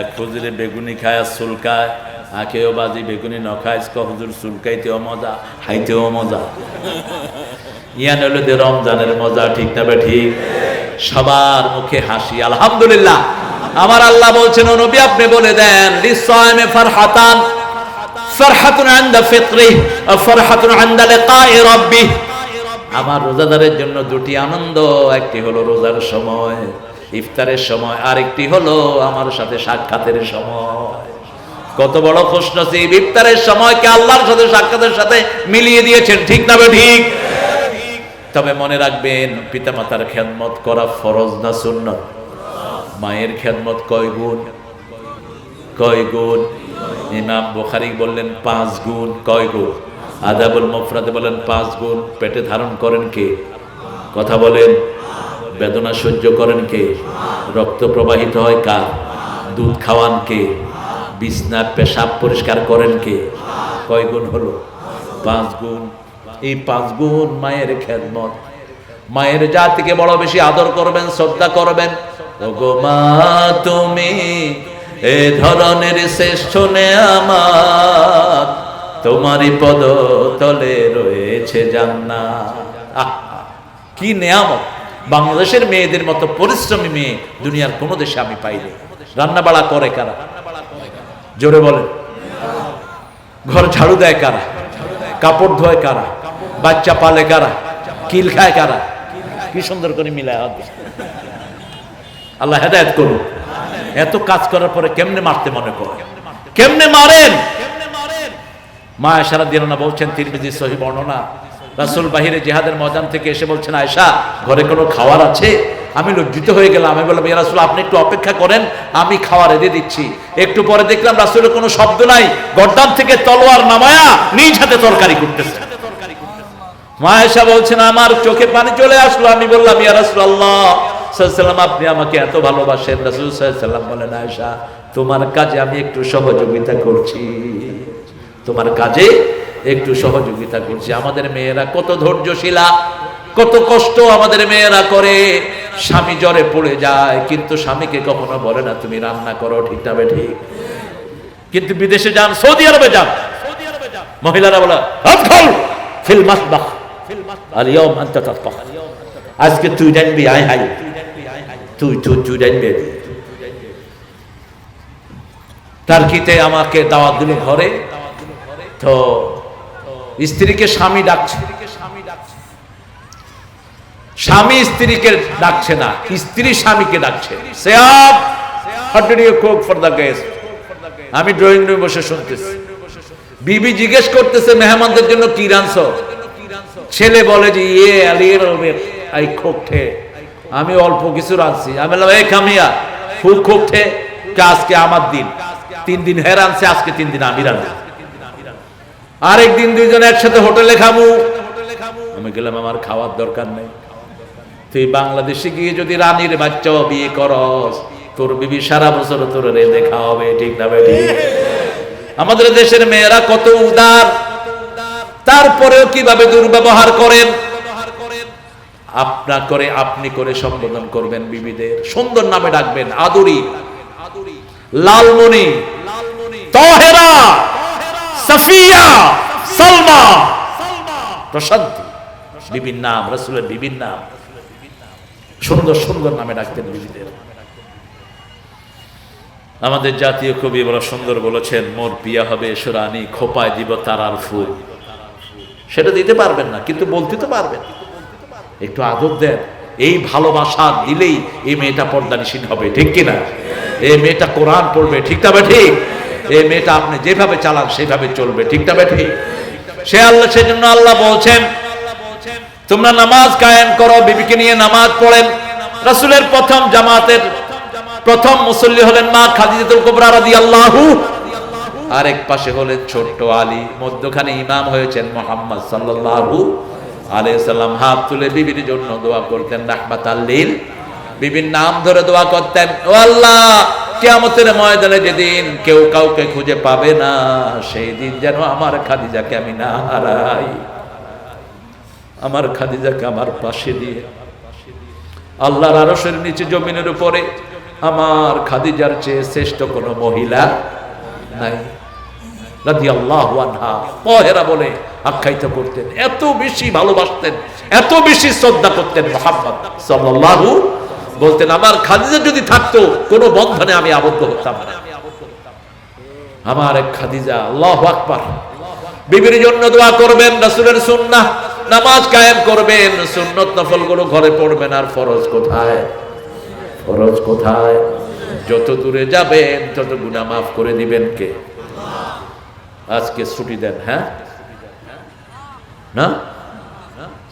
Speaker 1: এক হুজুরে বেগুনি খায় আর সুলকায়, আঁকেও বাজি বেগুনি ন খায়, হুজুর সুলকাইতেও মজা, খাইতেও মজা। ইয়ান হলো যে রমজানের মজা, ঠিক না বে ঠিক? সবার মুখে হাসি, আলহামদুলিল্লাহ। আমার আল্লাহ বলছেন, ও নবী আপনি বলে দেন, লিসাইমে ফারহাতান, ফারহাতুন ইনদা ফিত্রিহি ওয়া ফারহাতুন ইনদা লিকাই রাব্বিহ। আমার রোজাদারের জন্য দুটি আনন্দ, একটি হলো রোজার সময়, ইফতারের সময়, আরেকটি হলো আমার সাথে সাক্ষাতের সময়। কত বড় খুশনসিব, ইফতারের সময়কে আল্লাহর সাথে সাক্ষাতের সাথে মিলিয়ে দিয়েছেন, ঠিক না বে ঠিক? তবে মনে রাখবেন, পিতামাতার খেদমত করা ফরজ না সুন্নাত? মায়ের খেদমত কয় গুণ? কয় গুণ? ইমাম বুখারী বললেন 5 গুণ। কয় গুণ? আদাবুল মুফরাদে বলেন 5 গুণ। পেটে ধারণ করেন কে? কথা বলেন। বেদনা সহ্য করেন কে? রক্ত প্রবাহিত হয় কার? দুধ খাওয়ান কে? বিছনা পেশাব পরিষ্কার করেন কে? কয় গুণ হলো? 5 গুণ। এই 5 গুণ মায়ের খেদমত। মায়ের জাতিকে বড় বেশি আদর করবেন, শ্রদ্ধা করবেন। ওগো মা তুমি এ ধরনের শ্রেষ্ঠ নেয়ামত, তোমারই পদ তলে রয়েছে জান্নাত। কি নেয়ামত! বাংলাদেশের মেয়েদের মতো পরিশ্রমী মেয়ে দুনিয়ার কোনো দেশে আমি পাইনি। রান্না বাড়া করে কারা? জোরে বলেন। ঘর ঝাড়ু দেয় কারা? কাপড় ধোয় কারা? বাচ্চা পালে কারা? কিল খায় কারা? কি সুন্দর করে মিলায়। আল্লাহ হেদায়েত করুন। এত কাজ করার পরে কেমনে মারতে মনে করে? কেমনে মারেন? মা আয়েশা রাদিয়াল্লাহু আনহা বলছেন, তিরমিজি সহিহ বর্ণনা, রাসূল বাহিরে জিহাদের ময়দান থেকে এসে বলছেন, আয়েশা ঘরে কোনো খাবার আছে? আমি লজ্জিত হয়ে গেলাম। আমি বললাম, ইয়া রাসূল আপনি একটু অপেক্ষা করেন, আমি খাবার এনে দিচ্ছি। একটু পরে দেখলাম রাসূলের কোনো শব্দ নাই, গর্দান থেকে তলোয়ার নামায়া নিজ হাতে তরকারি করতেছে। মা আয়েশা বলছেন, আমার চোখে পানি চলে আসলো। আমি বললাম, ইয়া রাসূলুল্লাহ সাল্লাল্লাহু আলাইহি ওয়াসাল্লাম আপনি আমাকে এত ভালোবাসেন। রাসূল সাল্লাল্লাহু আলাইহি ওয়াসাল্লাম বলেন, আয়েশা তোমার কাজে আমি একটু সহযোগিতা করছি, তোমার কাজে একটু সহযোগিতা করছি। আমাদের মেয়েরা কত ধৈর্যশীলা, কত কষ্ট আমাদের মেয়েরা করে। স্বামী জ্বরে পড়ে যায়, কিন্তু স্বামীকে কখনো বলে না তুমি রান্না করো, ঠিক না বে ঠিক? কিন্তু বিদেশে যান, সৌদি আরবে যান, মহিলারা বলে আদখল ফিল মাসবাহ আল ইয়াউম আনতা তাতবাহ, আজকে তুই রান্নবি, আয় হাই তুই রান্নবি। টার্কিতে আমাকে দাওয়াত দিল ঘরে, তো স্ত্রীকে স্বামী ডাকছে, স্বামী স্ত্রীকে ডাকছে না, স্ত্রী স্বামীকে ডাকছে। সাহেব what did you cook for the guest? আমি ড্রয়িং রুমে বসে শুনতেছি। বিবি জিজ্ঞেস করতেছে মেহমানদের জন্য কি রাঁধছো? ছেলে বলে যে yeah a little bit I cooked. আমি অল্প কিছু রাঁধছি। আমি বললাম, এই কামিয়া হু কুকড? আজকে আমার দিন, 3 দিন হে রাঁধছে, আজকে 3 দিন আমি রাঁধছি। আরেকদিন দুইজনে একসাথে হোটেলে খাবো। আমি গেলাম, আমার খাওয়ার দরকার নেই। তুই বাংলাদেশে গিয়ে যদি রানীর বাচ্চাও বিয়ে করস, তোর বিবি সারা বছর তোর রেঁধে খাওয়াবে, ঠিক না বেটি? আমাদের দেশের মেয়েরা কত উদার, তারপরেও কিভাবে দুর্ব্যবহার করেন। আপনি করে সম্বোধন করবেন বিবিদের, সুন্দর নামে ডাকবেন, আদুরি, লালমণি, তহেরা, সাফিয়া, সালমা, প্রশান্তি, বিবির নাম, রাসূলের বিবির নাম, সুন্দর সুন্দর নামে ডাকতেন বিবিদের। আমাদের জাতীয় কবি বড় সুন্দর বলেছেন, মোর পিয়া হবে সুরানি, খোপায় দিব তারার ফুল। সেটা দিতে পারবেন না, কিন্তু বলতে তো পারবেন। একটু আদর দেন। এই ভালোবাসা দিলেই এই মেয়েটা পর্দানিশীল হবে, ঠিক কিনা? এই মেয়েটা কোরআন পড়বে, ঠিক না ঠিক? এই মেয়েটা আপনি যেভাবে চালান সেভাবে চলবে, ঠিক না ঠিক? সেজন্য আল্লাহ বলছেন, তোমরা নামাজ কায়েম করো, বিবিকে নিয়ে নামাজ পড়েন। রাসূলের প্রথম জামাতের প্রথম মুসল্লি হলেন মা খাদিজাতুল কুবরা রাদিয়াল্লাহু, আরেক পাশে হলেন ছোট্ট আলী, মধ্যখানে ইমাম হয়েছেন মুহাম্মদ সাল্লাল্লাহু আলাইহি সাল্লাম। হাত তুলে বিবির জন্য দোয়া করতেন, রাহমাতাল লিল। বিবির নাম ধরে দোয়া করতেন, ও আল্লাহ কিয়ামতের ময়দানে যেদিন কেউ কাউকে খুঁজে পাবে না, সেই দিন যেন আমার খাদিজাকে আমি না হারাই। আমার খাদিজাকে আমার পাশে দিয়ে আল্লাহর আরশের নিচে জমিনের উপরে আমার খাদিজার চেয়ে শ্রেষ্ঠ কোনো মহিলা নাই রাদিয়াল্লাহু আনহা পহেরা বলে আখ্যায়িত করতেন। এত বেশি ভালোবাসতেন, এত বেশি শ্রদ্ধা করতেন মুহাম্মদ সাল্লাল্লাহু, বলতেন আমার খাদিজা যদি থাকতো কোনো বন্ধনে আমি আবদ্ধ হতাম না। আমার এক খাদিজা, আল্লাহু আকবার। বিবির জন্য দোয়া করবেন, রাসূলের সুন্নাহ নামাজ কায়েম করবেন, সুন্নত নফল গুলো ঘরে পড়বেন। আর ফরজ কোথায়? ফরজ কোথায়? যত দূরে যাবেন তত গুনাহ মাফ করে দিবেন কে? আজকে ছুটি দেন, হ্যাঁ না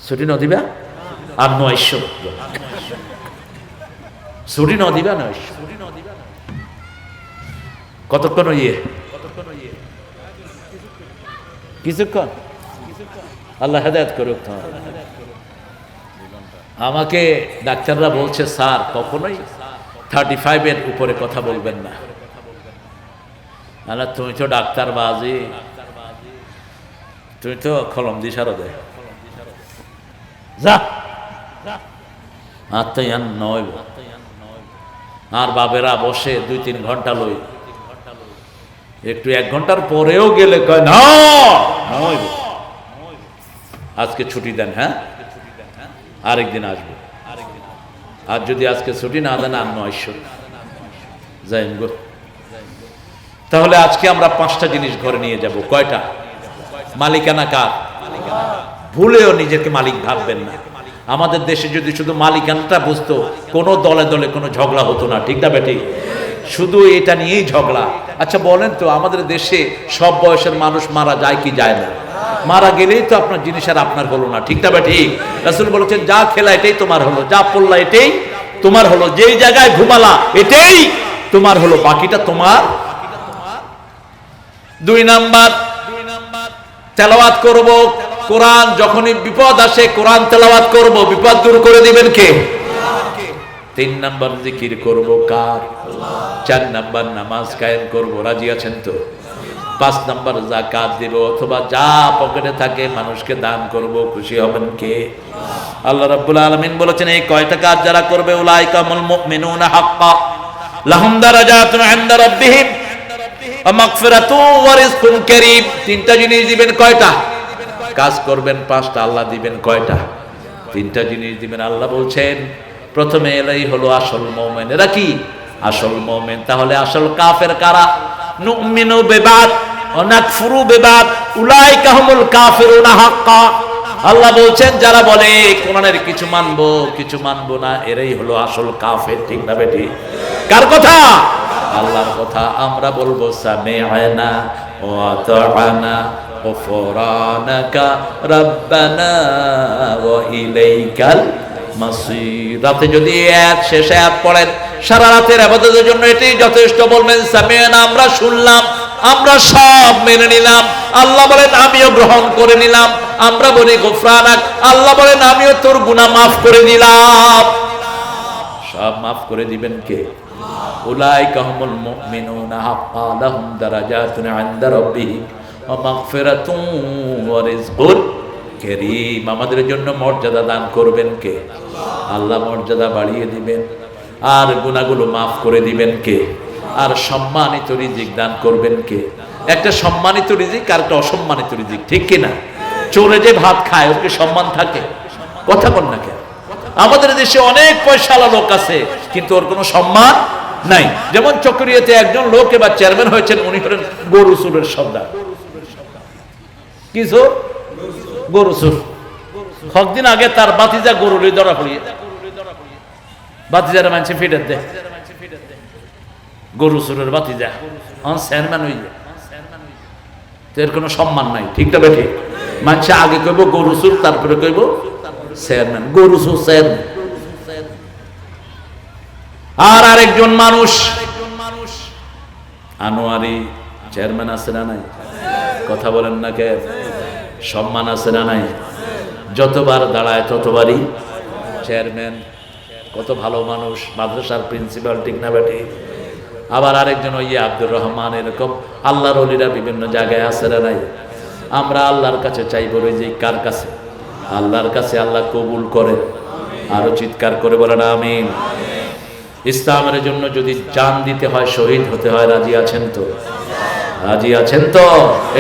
Speaker 1: ছুটি ন দিবা আর 900 ছুটি ন দিবা 900 কতক্ষণ কিছুক্ষণ আল্লাহ হেদায়েত করুক। আমাকে ডাক্তাররা বলছে স্যার কখনোই 35-এর উপরে কথা বলবেন না। না তুমি তো ডাক্তার বাজি, তুমি তো কলম দিশারো দে যা আত্মায়ান নয়। আর বাবেরা বসে 2-3 ঘন্টা লই, একটু 1 ঘন্টার পরেও গেলে কয় না নয়, আজকে ছুটি দেন, হ্যাঁ আরেকদিন আসবো। আর যদি আজকে ছুটি না দেন আর 900 যাই গো। তাহলে আজকে আমরা 5টা জিনিস ঘরে নিয়ে যাব। কয়টা? মালিকানা কার? ভুলেও নিজেকে মালিক ভাববেন না। আমাদের দেশে যদি শুধু মালিকানাটা বুঝতো, কোনো দলে দলে কোনো ঝগড়া হতো না, ঠিক না বেটি? শুধু এটা নিয়েই ঝগড়া। আচ্ছা বলেন তো, আমাদের দেশে সব বয়সের মানুষ মারা যায় কি যায় না? মারা গেলেই তো আপনার জিনিস আর আপনার হলো না, ঠিক না বেটি? রাসূল বলেছেন যা খেলা এটাই তোমার হলো, যা পড়লা এটাই তোমার হলো, যেই জায়গায় ঘুমালা এটাই তোমার হলো, বাকিটা তোমার। 2 নাম্বার তেলাওয়াত করব কোরআন। যখনই বিপদ আসে কোরআন তেলাওয়াত করব, বিপদ দূর করে দিবেন কে? 3 নাম্বার জিকির করব কার? 4 নাম্বার নামাজ কায়েম করব, রাজি আছেন তো? 5 নাম্বার যাকাত দেব, অথবা যা পকেটে থাকে মানুষকে দান করব, খুশি হবেন কে? আল্লাহ রাব্বুল আলামিন বলেছেন এই কয়টা কাজ যারা করবে উলাইকা হুমুল মুমিনুনা হাক্কা লাহুম দারাজাতুন ইনদা রাব্বিহিম ওয়া মাগফিরাতুন ওয়া রিজকুন কারীম। 3টা জিনিস দিবেন। কয়টা? কাজ করবেন 5টা, আল্লাহ দিবেন কয়টা? 3টা জিনিস দিবেন। আল্লাহ বলছেন প্রথমে এলাই হলো আসল মুমিন। এরা কি আসল মুমিন? তাহলে আসল কাফের কারা? নুমিনু বিবাদ ওয়া নাকফুরু বিবাদ উলাইকা হুমুল কাফিরুনা হাক্কা। আল্লাহ বলছেন যারা বলে কোরআনের কিছু মানবো কিছু মানবো না, এরাই হলো আসল কাফের, ঠিক না বেটি? কার কথা? আল্লাহর কথা। আমরা বলবো সামি'না ওয়া আতা'না গফরানাকা রাব্বানা ওয়া ইলাইকাল মাসির। রাতে যদি শেষে আয়াত পড়েন, সারা রাতের ইবাদতের জন্য এটাই যথেষ্ট। বলবেন সামি'না, আমরা শুনলাম, আমরা সব মেনে নিলাম। আল্লাহ বলেন আমিও গ্রহণ করে নিলাম। আমরা বলি গফরানাক, আল্লাহ বলেন আমিও তোর গুনাহ মাফ করে দিলাম। সব মাফ করে দিবেন কে? উলাইকা হুমুল মুমিনুনা হাক্কা লাহুম দারাজাতুন ইনদা রাব্বিহিম ওয়া মাগফিরাতুন ওয়া রিজকুন কারীম। আমাদের জন্য মর্যাদা দান করবেন কে? আল্লাহ মর্যাদা বাড়িয়ে দিবেন। আর গুনাহগুলো মাফ করে দিবেন কে? আর সম্মানিত রিজিক দান করবেন কে? একটা সম্মানিত রিজিক আর একটা অসম্মানিত রিজিক, ঠিক কি না? চোরে যে ভাত খায় ওকে সম্মান থাকে? কথা বল না কেন? আমাদের দেশে অনেক পয়সাওয়ালা লোক আছে কিন্তু ওর কোনো সম্মান নাই। যেমন চকরিয়াতে একজন লোক এবার চেয়ারম্যান হয়েছেন, উনি হলেন গরু চোরের সর্দার। কি চোর? গরু চোর। কয়েকদিন আগে তার বাতিজা গরু লই ধরা পড়িয়ে, বাতিজার মানুষে ফিডার দেয়, গরু চোরের বাতিজা চেয়ারম্যান হয়ে যায়। এর কোনো সম্মান নাই, ঠিক না বেঠিক? মানুষ আগে কইব গরু চোর, তারপরে কইব চেয়ারম্যান। গরু চোর চেয়ারম্যান। আর আরেকজন মানুষ আনোয়ারি চেয়ারম্যান আছে না নাই? কথা বলেন না কে? সম্মান আছে না নাই? যতবার দাঁড়ায় ততবারই চেয়ারম্যান। কত ভালো মানুষ, মাদ্রাসার প্রিন্সিপাল, ঠিক না বেটি? আবার আরেকজন ওই আব্দুর রহমান। এরকম আল্লাহর ওলিরা বিভিন্ন জায়গায় আছে না নাই? আমরা আল্লাহর কাছে চাইব রিজিক কার কাছে? আল্লাহর কাছে আল্লাহ কবুল করে। আরো চিৎকার করে বলেন আমিন। ইসলামের জন্য যদি জান দিতে হয়, শহীদ হতে হয়, রাজি আছেন তো? রাজি আছেন তো?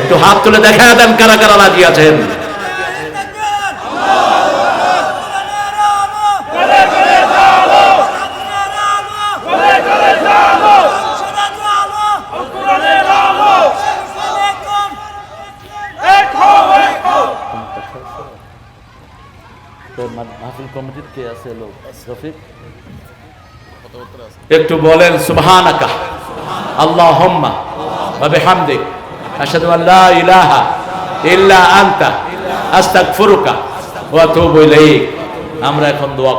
Speaker 1: একটু হাত তুলে দেখা দেন কারা কারা রাজি আছেন। একটু বলেন সুবহানাকা আল্লাহুম্মা ওয়া বিহামদিক আশহাদু আল্লা ইলাহা ইল্লা আনতা আস্তাগফিরুকা ওয়া আতুবু ইলাইক। আমরা এখন দোয়া